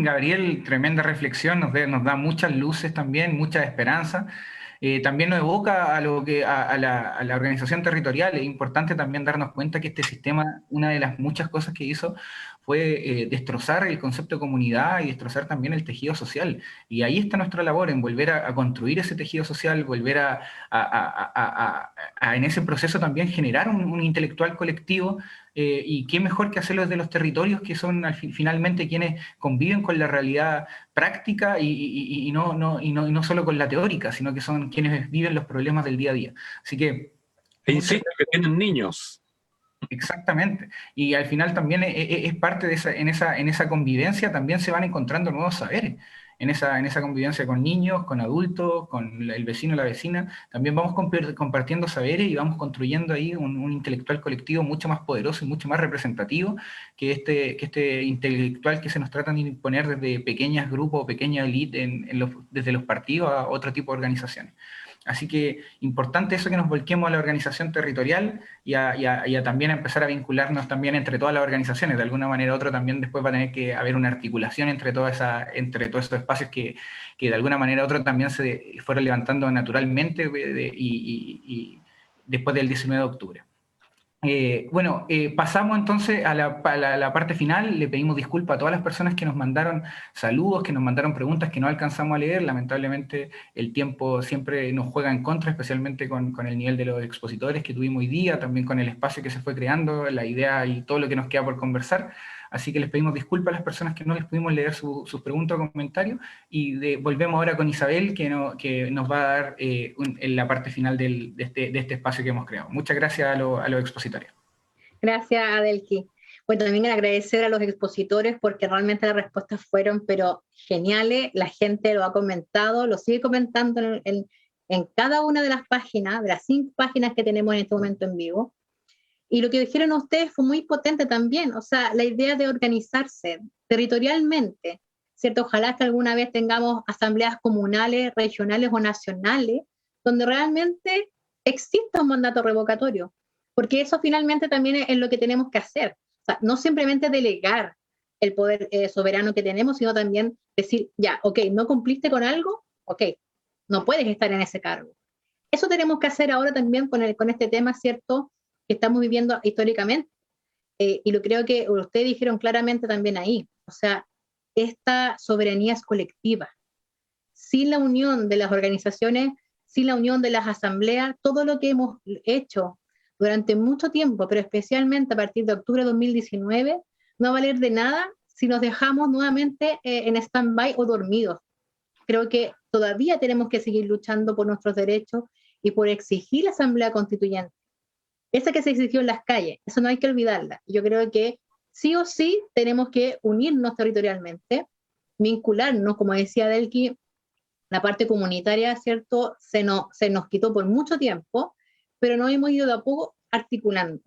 Gabriel. Tremenda reflexión, nos da muchas luces también, mucha esperanza. También nos evoca a la organización territorial. Es importante también darnos cuenta que este sistema, una de las muchas cosas que hizo fue destrozar el concepto de comunidad y destrozar también el tejido social. Y ahí está nuestra labor, en volver a construir ese tejido social, volver en ese proceso también generar un intelectual colectivo. Y qué mejor que hacerlo desde los territorios, que son finalmente quienes conviven con la realidad práctica y no solo con la teórica, sino que son quienes viven los problemas del día a día. Así que... E insisto que tienen niños. Exactamente. Y al final también es parte de en esa convivencia también se van encontrando nuevos saberes. En esa convivencia con niños, con adultos, con el vecino, la vecina, también vamos compartiendo saberes y vamos construyendo ahí un intelectual colectivo mucho más poderoso y mucho más representativo que este intelectual que se nos trata de imponer desde pequeños grupos, pequeña elite desde los partidos a otro tipo de organizaciones. Así que importante eso, que nos volquemos a la organización territorial y a también empezar a vincularnos también entre todas las organizaciones. De alguna manera u otra también después va a tener que haber una articulación entre todos esos espacios que de alguna manera u otra también se fueron levantando naturalmente y después del 19 de octubre. Pasamos entonces a la parte final. Le pedimos disculpas a todas las personas que nos mandaron saludos, que nos mandaron preguntas que no alcanzamos a leer. Lamentablemente el tiempo siempre nos juega en contra, especialmente con el nivel de los expositores que tuvimos hoy día, también con el espacio que se fue creando, la idea y todo lo que nos queda por conversar. Así que les pedimos disculpas a las personas que no les pudimos leer sus preguntas o comentarios, y volvemos ahora con Isabel, que nos va a dar en la parte final de este espacio que hemos creado. Muchas gracias a los expositores. Gracias, Adelki. Bueno, también agradecer a los expositores porque realmente las respuestas fueron pero geniales. La gente lo ha comentado, lo sigue comentando en cada una de las páginas, de las 5 páginas que tenemos en este momento en vivo. Y lo que dijeron ustedes fue muy potente también, o sea, la idea de organizarse territorialmente, ¿cierto? Ojalá que alguna vez tengamos asambleas comunales, regionales o nacionales, donde realmente exista un mandato revocatorio, porque eso finalmente también es lo que tenemos que hacer. O sea, no simplemente delegar el poder soberano que tenemos, sino también decir, ya, ok, no cumpliste con algo, ok, no puedes estar en ese cargo. Eso tenemos que hacer ahora también con este tema, ¿cierto?, que estamos viviendo históricamente, y lo creo que ustedes dijeron claramente también ahí, o sea, esta soberanía es colectiva. Sin la unión de las organizaciones, sin la unión de las asambleas, todo lo que hemos hecho durante mucho tiempo, pero especialmente a partir de octubre de 2019, no va a valer de nada si nos dejamos nuevamente en stand-by o dormidos. Creo que todavía tenemos que seguir luchando por nuestros derechos y por exigir la Asamblea Constituyente. Esa que se exigió en las calles, eso no hay que olvidarla. Yo creo que sí o sí tenemos que unirnos territorialmente, vincularnos, como decía Delki, la parte comunitaria, ¿cierto? Se nos quitó por mucho tiempo, pero nos hemos ido de a poco articulando.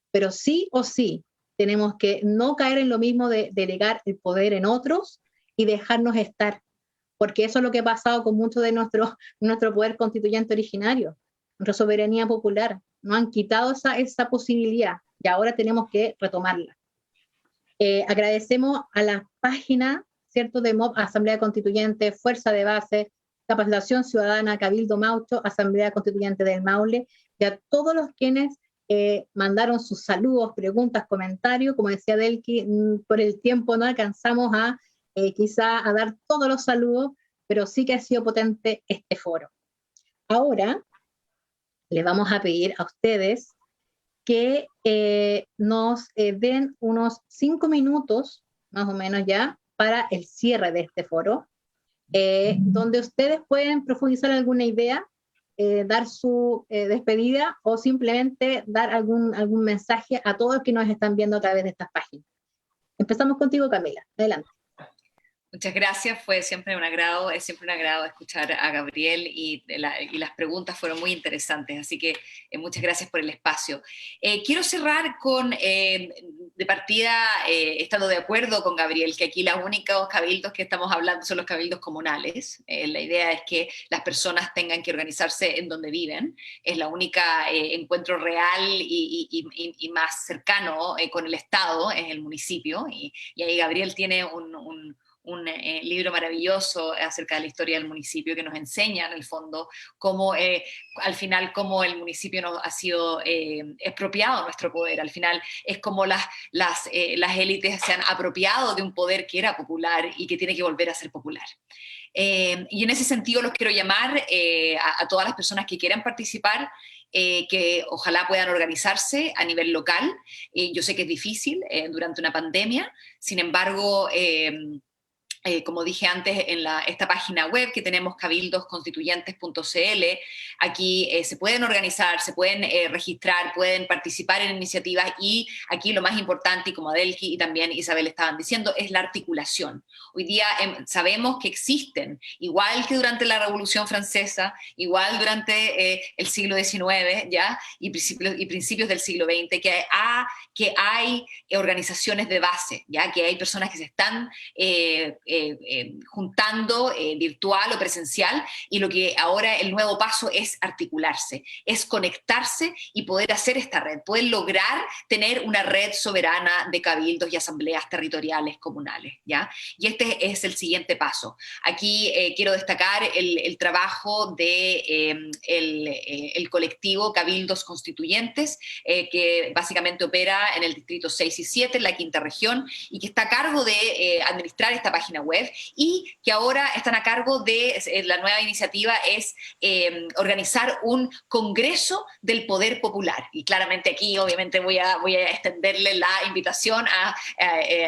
Pero sí o sí tenemos que no caer en lo mismo de delegar el poder en otros y dejarnos estar, porque eso es lo que ha pasado con mucho de nuestro poder constituyente originario, nuestra soberanía popular. Nos han quitado esa posibilidad y ahora tenemos que retomarla. Agradecemos a la página, ¿cierto?, de MOP, Asamblea Constituyente, Fuerza de Base, Capacitación Ciudadana, Cabildo Maucho, Asamblea Constituyente del Maule, y a todos los quienes mandaron sus saludos, preguntas, comentarios. Como decía Delki, por el tiempo no alcanzamos quizá a dar todos los saludos, pero sí que ha sido potente este foro. Ahora les vamos a pedir a ustedes que nos den unos 5 minutos, más o menos ya, para el cierre de este foro, donde ustedes pueden profundizar alguna idea, dar su despedida o simplemente dar algún mensaje a todos los que nos están viendo a través de estas páginas. Empezamos contigo, Camila. Adelante. Muchas gracias, fue siempre un agrado, es siempre un agrado escuchar a Gabriel y las preguntas fueron muy interesantes, así que muchas gracias por el espacio. Quiero cerrar con, de partida, estando de acuerdo con Gabriel, que aquí los únicos cabildos que estamos hablando son los cabildos comunales. La idea es que las personas tengan que organizarse en donde viven, es la única encuentro real y más cercano con el Estado, es el municipio, y ahí Gabriel tiene un libro maravilloso acerca de la historia del municipio que nos enseña en el fondo cómo al final cómo el municipio nos ha sido expropiado nuestro poder. Al final es como las élites se han apropiado de un poder que era popular y que tiene que volver a ser popular. Y en ese sentido los quiero llamar a todas las personas que quieran participar, que ojalá puedan organizarse a nivel local. Yo sé que es difícil durante una pandemia, sin embargo, como dije antes, en esta página web que tenemos, cabildosconstituyentes.cl, aquí se pueden organizar, se pueden registrar, pueden participar en iniciativas, y aquí lo más importante, y como Adelki y también Isabel estaban diciendo, es la articulación. Hoy día sabemos que existen, igual que durante la Revolución Francesa, igual durante el siglo XIX, ¿ya? Y principios del siglo XX, que hay organizaciones de base, ¿ya? Que hay personas que se están juntando virtual o presencial, y lo que ahora el nuevo paso es articularse, es conectarse y poder hacer esta red, poder lograr tener una red soberana de cabildos y asambleas territoriales comunales, ¿ya? Y este es el siguiente paso. Aquí quiero destacar el trabajo de el colectivo Cabildos Constituyentes, que básicamente opera en el distrito 6 y 7, en la quinta región, y que está a cargo de administrar esta página web, y que ahora están a cargo de la nueva iniciativa es organizar un congreso del poder popular. Y claramente aquí obviamente voy a extenderle la invitación a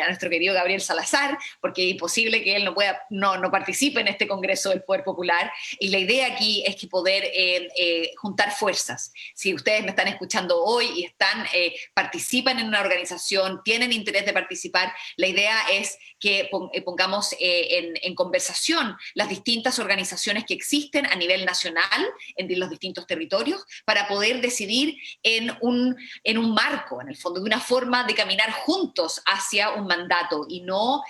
nuestro querido Gabriel Salazar, porque es imposible que él no participe en este congreso del poder popular, y la idea aquí es que poder juntar fuerzas. Si ustedes me están escuchando hoy y participan en una organización, tienen interés de participar, la idea es que pongamos en conversación las distintas organizaciones que existen a nivel nacional en los distintos territorios, para poder decidir en un marco, en el fondo, de una forma de caminar juntos hacia un mandato y no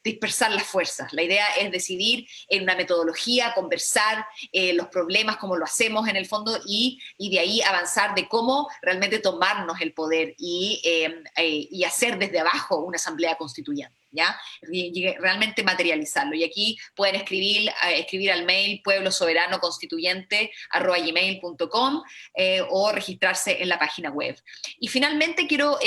dispersar las fuerzas. La idea es decidir en una metodología, conversar los problemas, como lo hacemos en el fondo, y de ahí avanzar de cómo realmente tomarnos el poder y hacer desde abajo una asamblea constituyente, ¿ya? Y realmente materializarlo. Y aquí pueden escribir al mail pueblosoberanoconstituyente@gmail.com o registrarse en la página web. Y finalmente quiero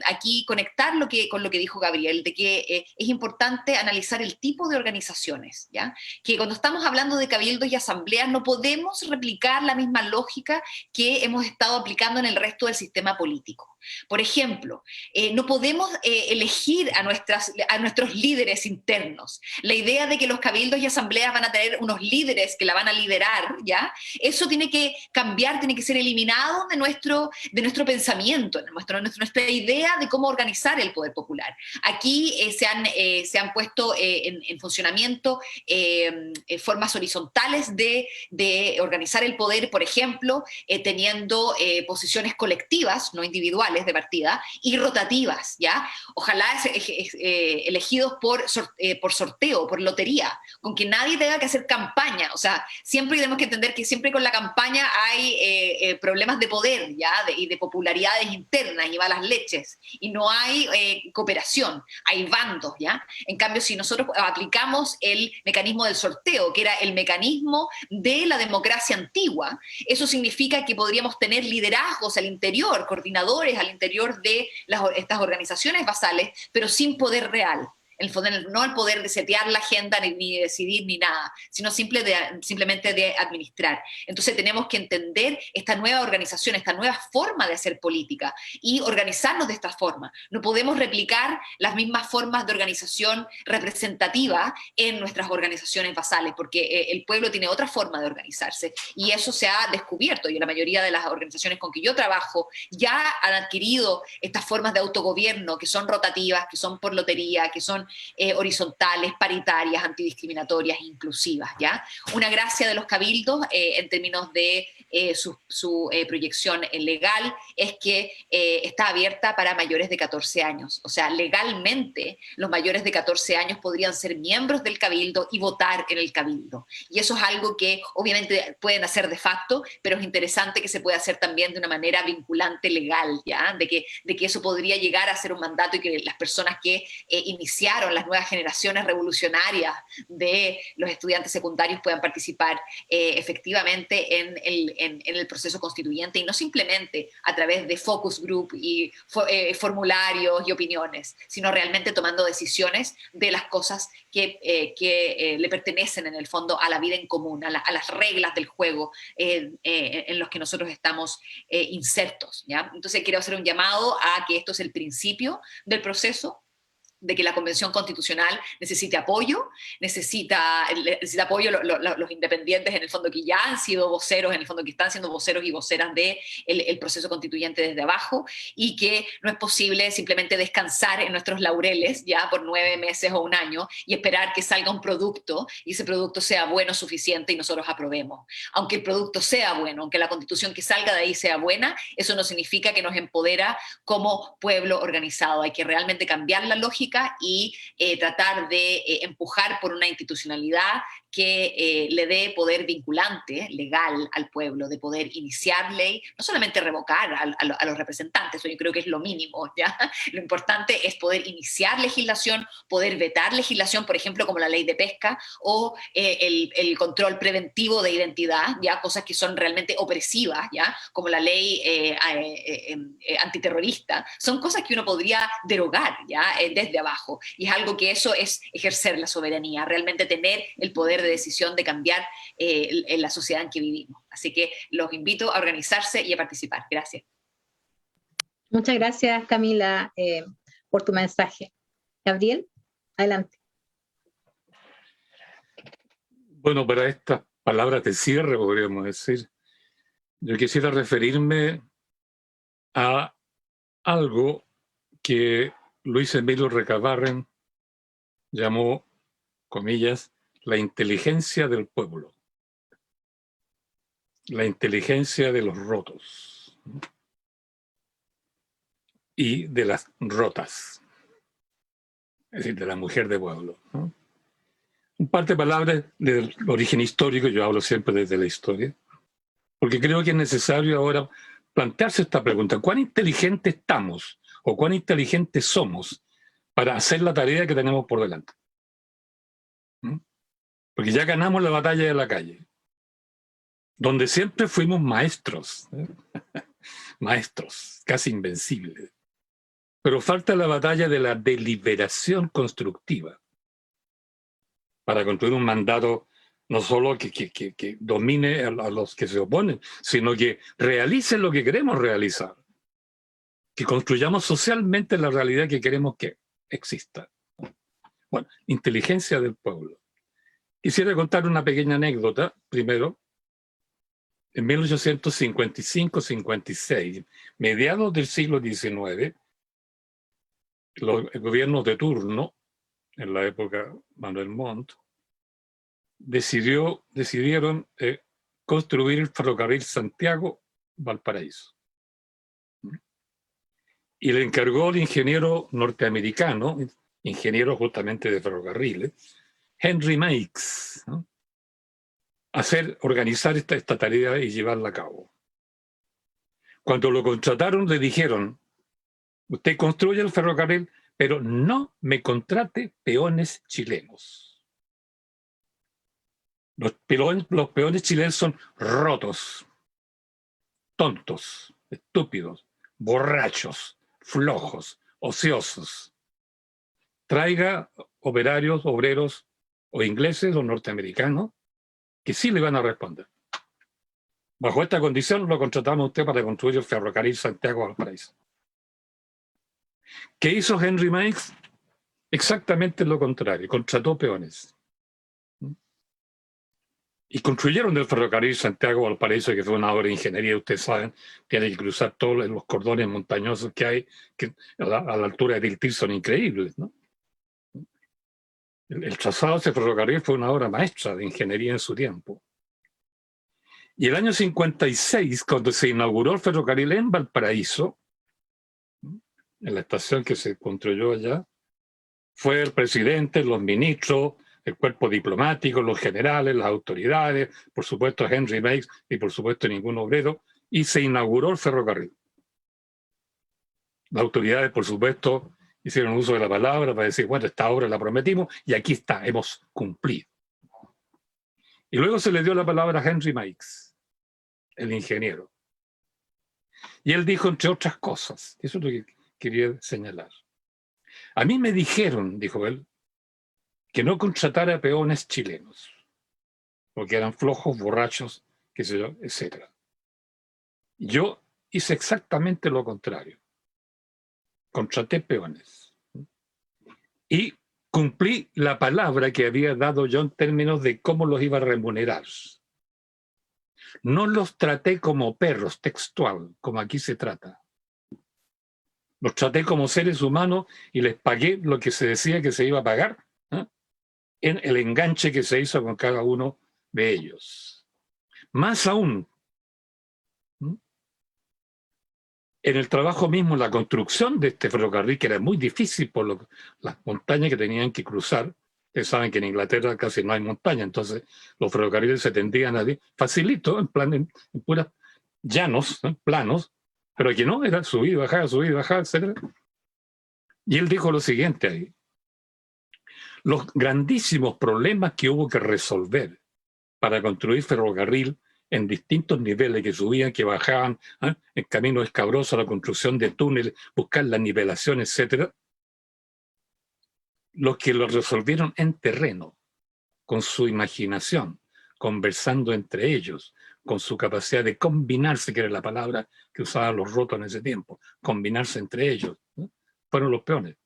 aquí conectar con lo que dijo Gabriel, de que es importante analizar el tipo de organizaciones, ¿ya? Que cuando estamos hablando de cabildos y asambleas no podemos replicar la misma lógica que hemos estado aplicando en el resto del sistema político. Por ejemplo, no podemos elegir a nuestros líderes internos. La idea de que los cabildos y asambleas van a tener unos líderes que la van a liderar, ¿ya? Eso tiene que cambiar, tiene que ser eliminado de nuestro pensamiento, de nuestra idea de cómo organizar el poder popular. Aquí se han puesto en funcionamiento formas horizontales de organizar el poder, por ejemplo, teniendo posiciones colectivas, no individuales, de partida, y rotativas, ¿ya? Ojalá elegidos por sorteo, por lotería, con que nadie tenga que hacer campaña. O sea, siempre tenemos que entender que siempre con la campaña hay problemas de poder, ¿ya? Y de popularidades internas y malas leches, y no hay cooperación, hay bandos, ¿ya? En cambio, si nosotros aplicamos el mecanismo del sorteo, que era el mecanismo de la democracia antigua, eso significa que podríamos tener liderazgos al interior, coordinadores al interior de estas organizaciones basales, pero sin poder real. En el fondo, no el poder de setear la agenda, ni decidir, ni nada, sino simplemente de administrar. Entonces tenemos que entender esta nueva organización, esta nueva forma de hacer política y organizarnos de esta forma. No podemos replicar las mismas formas de organización representativa en nuestras organizaciones basales, porque el pueblo tiene otra forma de organizarse y eso se ha descubierto, y la mayoría de las organizaciones con que yo trabajo ya han adquirido estas formas de autogobierno que son rotativas, que son por lotería, que son horizontales, paritarias, antidiscriminatorias, inclusivas, ¿ya? Una gracia de los cabildos en términos de su proyección legal es que está abierta para mayores de 14 años. O sea, legalmente los mayores de 14 años podrían ser miembros del cabildo y votar en el cabildo. Y eso es algo que obviamente pueden hacer de facto, pero es interesante que se pueda hacer también de una manera vinculante legal, ¿ya? De que eso podría llegar a ser un mandato y que las personas que iniciaron las nuevas generaciones revolucionarias de los estudiantes secundarios puedan participar efectivamente en el proceso constituyente y no simplemente a través de focus group y formularios y opiniones, sino realmente tomando decisiones de las cosas que le pertenecen en el fondo a la vida en común, a las reglas del juego en los que nosotros estamos insertos, ¿ya? Entonces quiero hacer un llamado a que esto es el principio del proceso, de que la Convención Constitucional necesita apoyo los independientes en el fondo que ya han sido voceros, en el fondo que están siendo voceros y voceras de el proceso constituyente desde abajo, y que no es posible simplemente descansar en nuestros laureles ya por 9 meses o un año y esperar que salga un producto y ese producto sea bueno suficiente y nosotros aprobemos. Aunque el producto sea bueno, aunque la Constitución que salga de ahí sea buena, eso no significa que nos empodera como pueblo organizado. Hay que realmente cambiar la lógica y tratar de empujar por una institucionalidad que le dé poder vinculante, legal, al pueblo, de poder iniciar ley, no solamente revocar a los representantes, eso yo creo que es lo mínimo, ¿ya? Lo importante es poder iniciar legislación, poder vetar legislación, por ejemplo, como la ley de pesca, o el control preventivo de identidad, ¿ya? Cosas que son realmente opresivas, ¿ya? Como la ley antiterrorista, son cosas que uno podría derogar, ¿ya? Desde abajo, y es algo que eso es ejercer la soberanía, realmente tener el poder de decisión de cambiar en la sociedad en que vivimos. Así que los invito a organizarse y a participar. Gracias. Muchas gracias, Camila, por tu mensaje. Gabriel, adelante. Bueno, para estas palabras de cierre, podríamos decir, yo quisiera referirme a algo que Luis Emilio Recabarren llamó, comillas, la inteligencia del pueblo, la inteligencia de los rotos y de las rotas, es decir, de la mujer de pueblo, ¿no? Un par de palabras del origen histórico, yo hablo siempre desde la historia, porque creo que es necesario ahora plantearse esta pregunta: ¿cuán inteligentes estamos o cuán inteligentes somos para hacer la tarea que tenemos por delante? Porque ya ganamos la batalla de la calle, donde siempre fuimos maestros, maestros, casi invencibles. Pero falta la batalla de la deliberación constructiva para construir un mandato no solo que domine a los que se oponen, sino que realicen lo que queremos realizar, que construyamos socialmente la realidad que queremos que exista. Bueno, inteligencia del pueblo. Quisiera contar una pequeña anécdota, primero. En 1855-56, mediados del siglo XIX, los gobiernos de turno, en la época Manuel Montt, decidieron construir el ferrocarril Santiago-Valparaíso. Y le encargó al ingeniero norteamericano, ingeniero justamente de ferrocarriles, Henry Meigs, ¿no?, organizar esta tarea y llevarla a cabo. Cuando lo contrataron, le dijeron: usted construye el ferrocarril, pero no me contrate peones chilenos. Los peones chilenos son rotos, tontos, estúpidos, borrachos, flojos, ociosos. traiga operarios, obreros o ingleses o norteamericanos que sí le van a responder. Bajo esta condición lo contratamos a usted para construir el ferrocarril Santiago-Valparaíso. ¿Qué hizo Henry Meigs? Exactamente lo contrario, contrató peones. Y construyeron el ferrocarril Santiago-Valparaíso, que fue una obra de ingeniería, ustedes saben, tiene que cruzar todos los cordones montañosos que hay, que a la altura de Tiltil son increíbles, ¿no? El trazado de ese ferrocarril fue una obra maestra de ingeniería en su tiempo. Y el año 56, cuando se inauguró el ferrocarril en Valparaíso, en la estación que se construyó allá, fue el presidente, los ministros, el cuerpo diplomático, los generales, las autoridades, por supuesto Henry Meigs y por supuesto ningún obrero, y se inauguró el ferrocarril. Las autoridades, por supuesto, hicieron uso de la palabra para decir, bueno, esta obra la prometimos y aquí está, hemos cumplido. Y luego se le dio la palabra a Henry Meigs, el ingeniero. Y él dijo, entre otras cosas, eso es lo que quería señalar. A mí me dijeron, dijo él, que no contratara peones chilenos, porque eran flojos, borrachos, qué sé yo, etc. Yo hice exactamente lo contrario. Contraté peones. Y cumplí la palabra que había dado yo en términos de cómo los iba a remunerar. No los traté como perros, textual, como aquí se trata. Los traté como seres humanos y les pagué lo que se decía que se iba a pagar, ¿eh?, en el enganche que se hizo con cada uno de ellos. Más aún, en el trabajo mismo, la construcción de este ferrocarril, que era muy difícil por las montañas que tenían que cruzar. Ustedes saben que en Inglaterra casi no hay montaña, entonces los ferrocarriles se tendían a facilito, en puras llanos, planos, pero aquí no, era subir y bajar, etc. Y él dijo lo siguiente ahí: los grandísimos problemas que hubo que resolver para construir ferrocarril en distintos niveles, que subían, que bajaban, el camino escabroso, la construcción de túneles, buscar la nivelación, etc. Los que lo resolvieron en terreno, con su imaginación, conversando entre ellos, con su capacidad de combinarse, que era la palabra que usaban los rotos en ese tiempo, combinarse entre ellos, ¿no?, fueron los peones.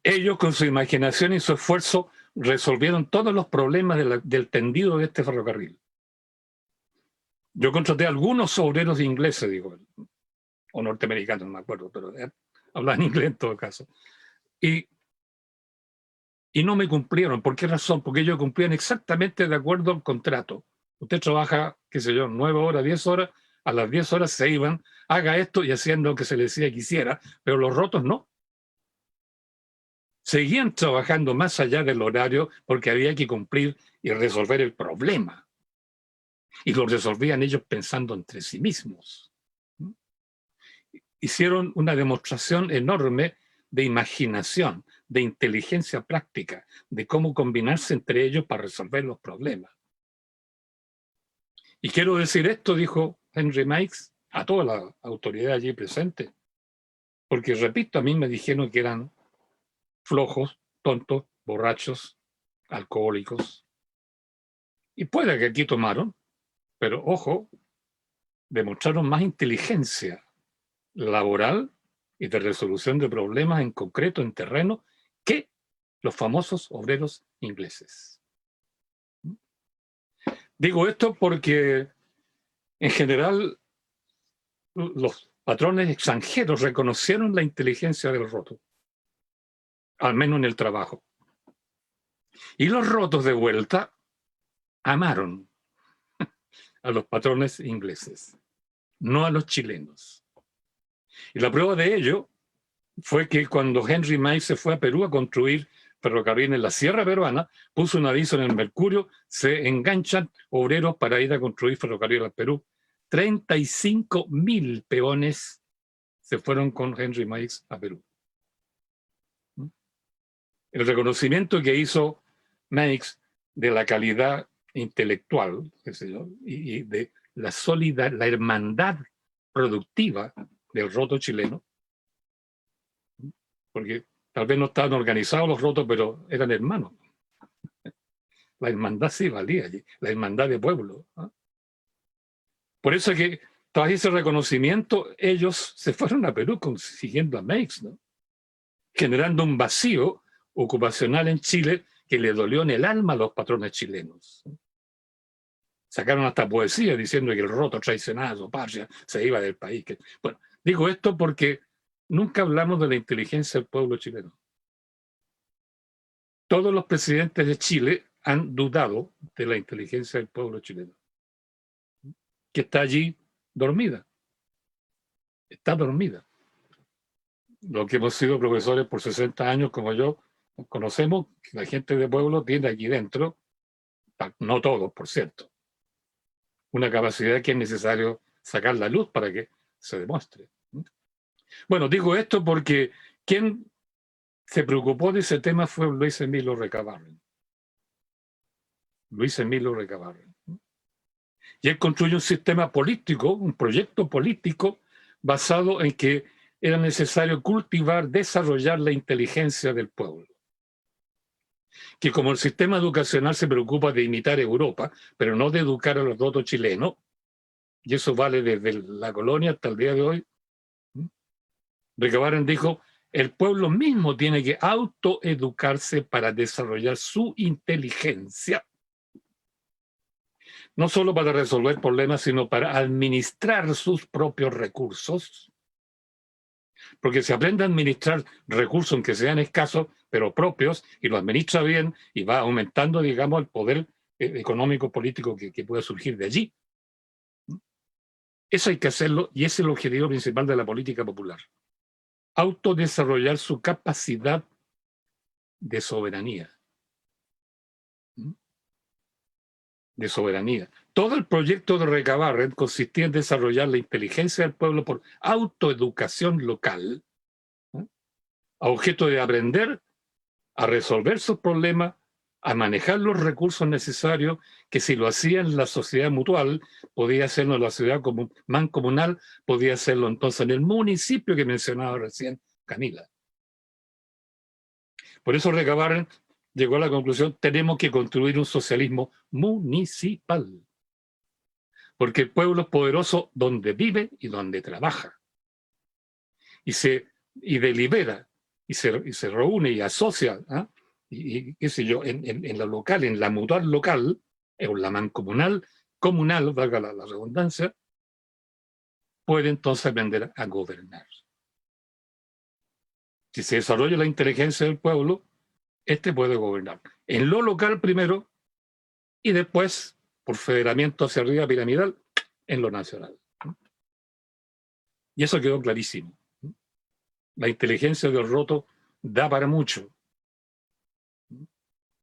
Ellos, con su imaginación y su esfuerzo, resolvieron todos los problemas del tendido de este ferrocarril. Yo contraté a algunos obreros ingleses, digo, o norteamericanos, no me acuerdo, pero hablaban inglés en todo caso. Y no me cumplieron. ¿Por qué razón? Porque ellos cumplían exactamente de acuerdo al contrato. Usted trabaja, qué sé yo, 9 horas, 10 horas, a las 10 horas se iban, haga esto y hacían lo que se les decía que hiciera, pero los rotos no. Seguían trabajando más allá del horario porque había que cumplir y resolver el problema. Y lo resolvían ellos pensando entre sí mismos. Hicieron una demostración enorme de imaginación, de inteligencia práctica, de cómo combinarse entre ellos para resolver los problemas. Y quiero decir esto, dijo Henry Meigs, a toda la autoridad allí presente, porque, repito, a mí me dijeron que eran flojos, tontos, borrachos, alcohólicos. Y puede que aquí tomaron, pero ojo, demostraron más inteligencia laboral y de resolución de problemas en concreto, en terreno, que los famosos obreros ingleses. Digo esto porque, en general, los patrones extranjeros reconocieron la inteligencia del roto, al menos en el trabajo. Y los rotos de vuelta amaron a los patrones ingleses, no a los chilenos. Y la prueba de ello fue que cuando Henry Meigs se fue a Perú a construir ferrocarril en la Sierra Peruana, puso un aviso en el Mercurio: se enganchan obreros para ir a construir ferrocarril al Perú. 35.000 peones se fueron con Henry Meigs a Perú. El reconocimiento que hizo Meigs de la calidad intelectual, qué sé yo, y de la sólida, la hermandad productiva del roto chileno, porque tal vez no estaban organizados los rotos, pero eran hermanos. La hermandad sí valía allí, la hermandad de pueblo, ¿no? Por eso es que tras ese reconocimiento, ellos se fueron a Perú siguiendo a Meix, ¿no? Generando un vacío ocupacional en Chile que le dolió en el alma a los patrones chilenos. Sacaron hasta poesía diciendo que el roto traicionaba a su patria, se iba del país. Bueno, digo esto porque nunca hablamos de la inteligencia del pueblo chileno. Todos los presidentes de Chile han dudado de la inteligencia del pueblo chileno, que está allí dormida. Está dormida. Los que hemos sido profesores por 60 años como yo, conocemos que la gente de pueblo tiene aquí dentro, no todos, por cierto, una capacidad que es necesario sacar la luz para que se demuestre. Bueno, digo esto porque quien se preocupó de ese tema fue Luis Emilio Recabarren. Luis Emilio Recabarren. Y él construye un sistema político, un proyecto político basado en que era necesario cultivar, desarrollar la inteligencia del pueblo. Que como el sistema educacional se preocupa de imitar Europa, pero no de educar a los rotos chilenos, y eso vale desde la colonia hasta el día de hoy, Recabarren dijo, el pueblo mismo tiene que autoeducarse para desarrollar su inteligencia, no solo para resolver problemas, sino para administrar sus propios recursos. Porque si aprende a administrar recursos, aunque sean escasos, pero propios, y lo administra bien, y va aumentando, digamos, el poder económico, político que pueda surgir de allí. Eso hay que hacerlo, y ese es el objetivo principal de la política popular. Autodesarrollar su capacidad de soberanía. De soberanía. Todo el proyecto de Recabarren consistía en desarrollar la inteligencia del pueblo por autoeducación local, ¿no? A objeto de aprender a resolver sus problemas, a manejar los recursos necesarios, que si lo hacía en la sociedad mutual, podía hacerlo en la sociedad mancomunal, podía hacerlo entonces en el municipio que mencionaba recién Camila. Por eso Recabarren llegó a la conclusión, tenemos que construir un socialismo municipal. Porque el pueblo es poderoso donde vive y donde trabaja. Y delibera, y se reúne y asocia, ¿eh? Y qué sé yo, en la local, en la mutual local, o la mancomunal, comunal, valga la redundancia, puede entonces aprender a gobernar. Si se desarrolla la inteligencia del pueblo, este puede gobernar. En lo local primero, y después, por federamiento hacia arriba piramidal, en lo nacional. Y eso quedó clarísimo. La inteligencia del roto da para mucho.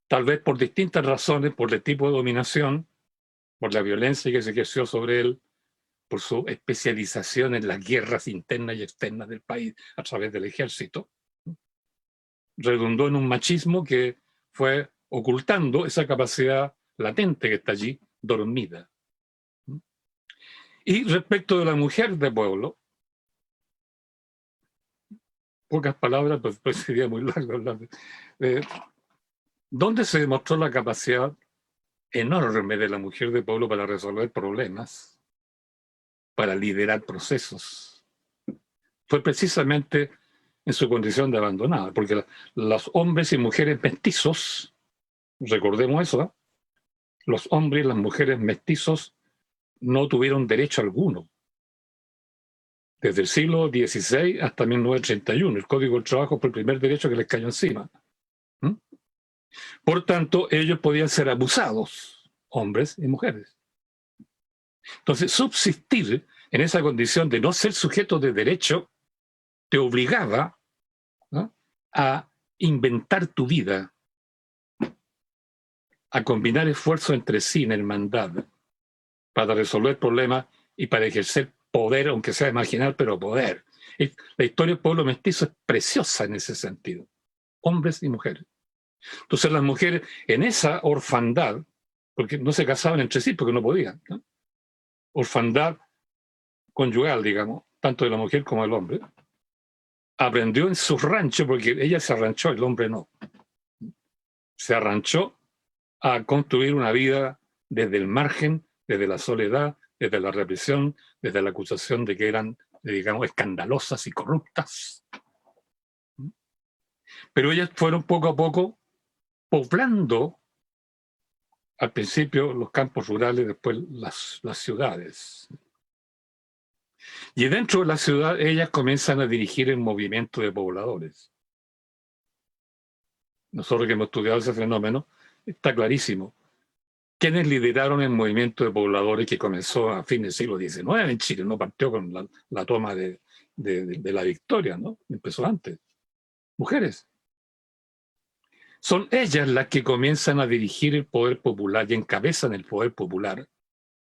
Tal vez por distintas razones, por el tipo de dominación, por la violencia que se ejerció sobre él, por su especialización en las guerras internas y externas del país a través del ejército, redundó en un machismo que fue ocultando esa capacidad latente que está allí, dormida. Y respecto de la mujer de pueblo, pocas palabras, pues sería muy largo hablar. ¿Dónde se demostró la capacidad enorme de la mujer de pueblo para resolver problemas, para liderar procesos? Fue precisamente en su condición de abandonada, porque los hombres y mujeres mestizos, recordemos eso, ¿eh? Los hombres y las mujeres mestizos no tuvieron derecho alguno. Desde el siglo XVI hasta 1931, el Código del Trabajo fue el primer derecho que les cayó encima. Por tanto, ellos podían ser abusados, hombres y mujeres. Entonces, subsistir en esa condición de no ser sujeto de derecho te obligaba, ¿no?, a inventar tu vida, a combinar esfuerzos entre sí en hermandad para resolver problemas y para ejercer poder, aunque sea marginal, pero poder. La historia del pueblo mestizo es preciosa en ese sentido, hombres y mujeres. Entonces las mujeres en esa orfandad, porque no se casaban entre sí porque no podían, ¿no?, orfandad conyugal, digamos, tanto de la mujer como del hombre, aprendió en sus ranchos, porque ella se arranchó, el hombre no. Se arranchó a construir una vida desde el margen, desde la soledad, desde la represión, desde la acusación de que eran, digamos, escandalosas y corruptas. Pero ellas fueron poco a poco poblando, al principio los campos rurales, después las ciudades. Y dentro de la ciudad ellas comienzan a dirigir el movimiento de pobladores. Nosotros que hemos estudiado ese fenómeno, está clarísimo. ¿Quiénes lideraron el movimiento de pobladores que comenzó a fines del siglo XIX en Chile? No partió con la toma de la victoria, ¿no? Empezó antes. Mujeres. Son ellas las que comienzan a dirigir el poder popular y encabezan el poder popular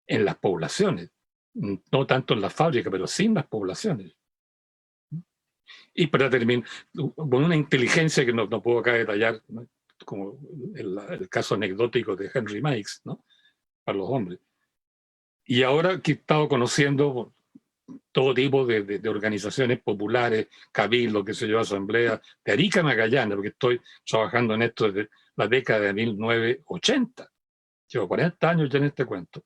en las poblaciones. No tanto en las fábricas, pero sí en las poblaciones. Y para terminar, con una inteligencia que no puedo acá detallar, ¿no? Como el caso anecdótico de Henry Meigs, ¿no? Para los hombres. Y ahora que he estado conociendo todo tipo de organizaciones populares, cabildos, qué sé yo, asambleas, de Arica a Magallanes, porque estoy trabajando en esto desde la década de 1980. Llevo 40 años ya en este cuento.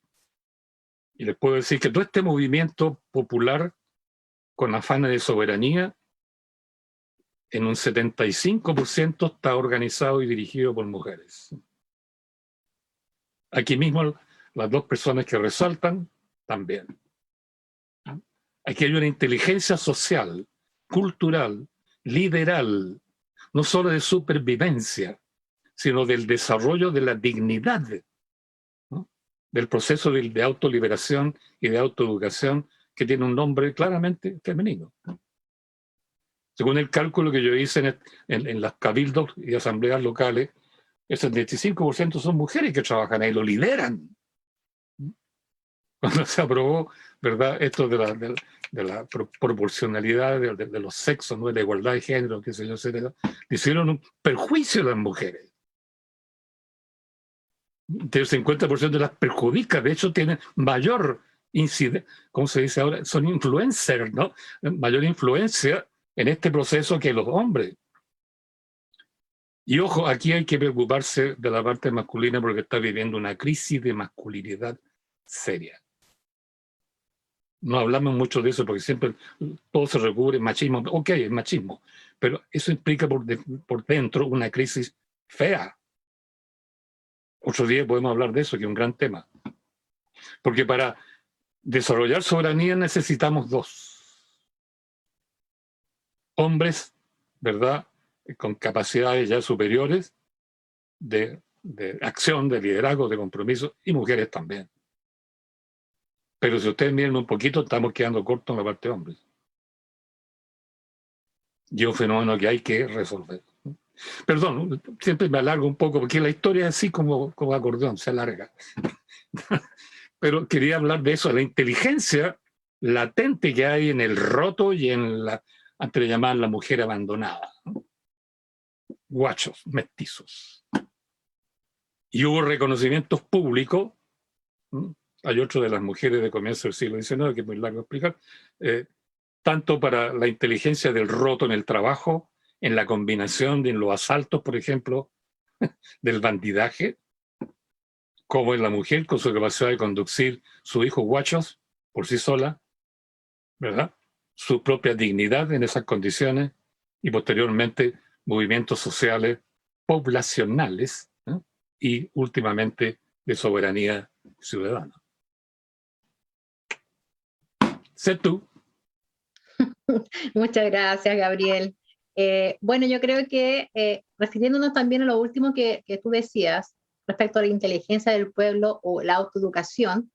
Y les puedo decir que todo este movimiento popular con afanes de soberanía, en un 75% está organizado y dirigido por mujeres. Aquí mismo las dos personas que resaltan, también. Aquí hay una inteligencia social, cultural, liberal, no solo de supervivencia, sino del desarrollo de la dignidad, ¿no? Del proceso de autoliberación y de autoeducación que tiene un nombre claramente femenino. Según el cálculo que yo hice en las cabildos y asambleas locales, el 75% son mujeres que trabajan ahí, lo lideran. Cuando se aprobó, ¿verdad?, esto de la proporcionalidad de los sexos, ¿no?, de la igualdad de género, qué sé yo, etcétera, hicieron un perjuicio a las mujeres. El 50% las perjudica, de hecho tienen mayor incidencia, ¿cómo se dice ahora? Son influencers, ¿no? Mayor influencia en este proceso que los hombres. Y ojo, aquí hay que preocuparse de la parte masculina porque está viviendo una crisis de masculinidad seria. No hablamos mucho de eso porque siempre todo se recubre en machismo. Ok, es machismo, pero eso implica por dentro una crisis fea. Otro día podemos hablar de eso, que es un gran tema. Porque para desarrollar soberanía necesitamos dos. Hombres, ¿verdad?, con capacidades ya superiores de acción, de liderazgo, de compromiso, y mujeres también. Pero si ustedes miran un poquito, estamos quedando cortos en la parte de hombres. Y es un fenómeno que hay que resolver. Perdón, siempre me alargo un poco, porque la historia es así como acordeón, se alarga. Pero quería hablar de eso, la inteligencia latente que hay en el roto y en antes de llamar la mujer abandonada, ¿no? Guachos, mestizos. Y hubo reconocimientos públicos, ¿no? Hay otro de las mujeres de comienzo del siglo XIX, que es muy largo explicar, tanto para la inteligencia del roto en el trabajo, en la combinación de los asaltos, por ejemplo, del bandidaje, como en la mujer con su capacidad de conducir sus hijos guachos por sí sola, ¿verdad?, su propia dignidad en esas condiciones, y posteriormente movimientos sociales poblacionales, ¿no?, y últimamente de soberanía ciudadana. Sé tú. Muchas gracias, Gabriel. Bueno, yo creo que refiriéndonos también a lo último que tú decías respecto a la inteligencia del pueblo o la autoeducación,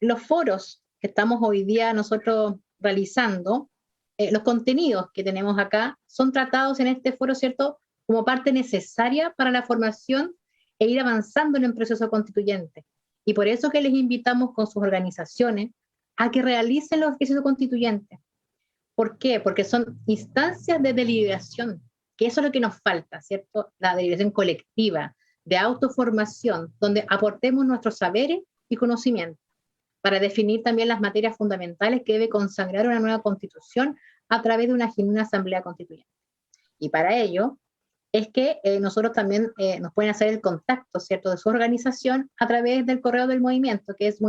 los foros que estamos hoy día nosotros realizando, los contenidos que tenemos acá son tratados en este foro, ¿cierto?, como parte necesaria para la formación e ir avanzando en el proceso constituyente. Y por eso que les invitamos con sus organizaciones a que realicen los ejercicios constituyentes. ¿Por qué? Porque son instancias de deliberación, que eso es lo que nos falta, ¿cierto? La deliberación colectiva, de autoformación, donde aportemos nuestros saberes y conocimientos. para definir también las materias fundamentales que debe consagrar una nueva constitución a través de una genuina asamblea constituyente. Y para ello es que nosotros también nos pueden hacer el contacto, ¿cierto?, de su organización a través del correo del movimiento, que es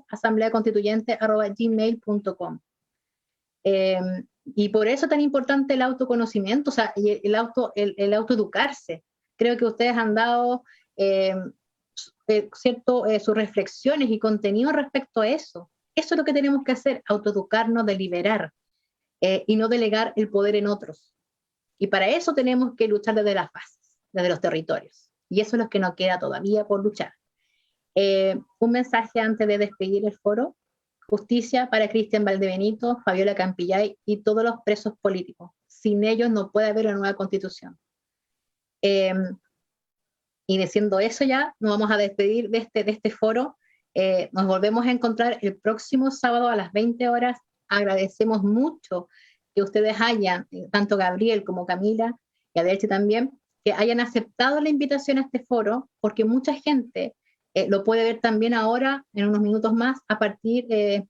asambleaconstituyente@gmail.com. Y por eso es tan importante el autoconocimiento, o sea, el autoeducarse. Creo que ustedes han dado sus reflexiones y contenido respecto a eso. Eso es lo que tenemos que hacer, autoeducarnos, deliberar y no delegar el poder en otros. Y para eso tenemos que luchar desde las bases, desde los territorios. Y eso es lo que nos queda todavía por luchar. Un mensaje antes de despedir el foro. Justicia para Cristian Valdebenito, Fabiola Campillay y todos los presos políticos. Sin ellos no puede haber una nueva constitución. Y diciendo eso ya, nos vamos a despedir de este foro. Nos volvemos a encontrar el próximo sábado a las 20 horas. Agradecemos mucho que ustedes hayan, tanto Gabriel como Camila, y Adelche también, que hayan aceptado la invitación a este foro, porque mucha gente lo puede ver también ahora, en unos minutos más, a partir de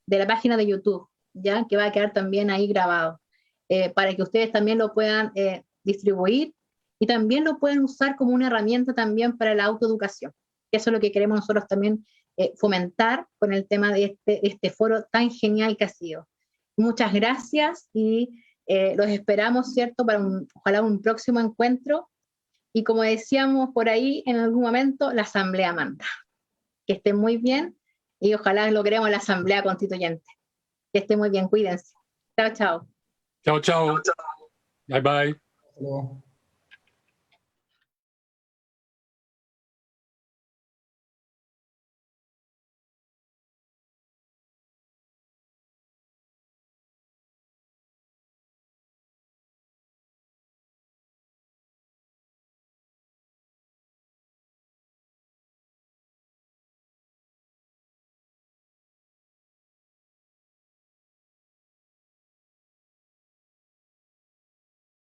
la página de YouTube, ya que va a quedar también ahí grabado, para que ustedes también lo puedan distribuir y también lo pueden usar como una herramienta también para la autoeducación. Eso es lo que queremos nosotros también fomentar con el tema de este foro tan genial que ha sido. Muchas gracias y los esperamos, ¿cierto?, para ojalá un próximo encuentro. Y como decíamos por ahí en algún momento, la Asamblea manda. Que estén muy bien y ojalá logremos la Asamblea Constituyente. Que estén muy bien, cuídense. Chao, chao. Chao, chao. Bye, bye.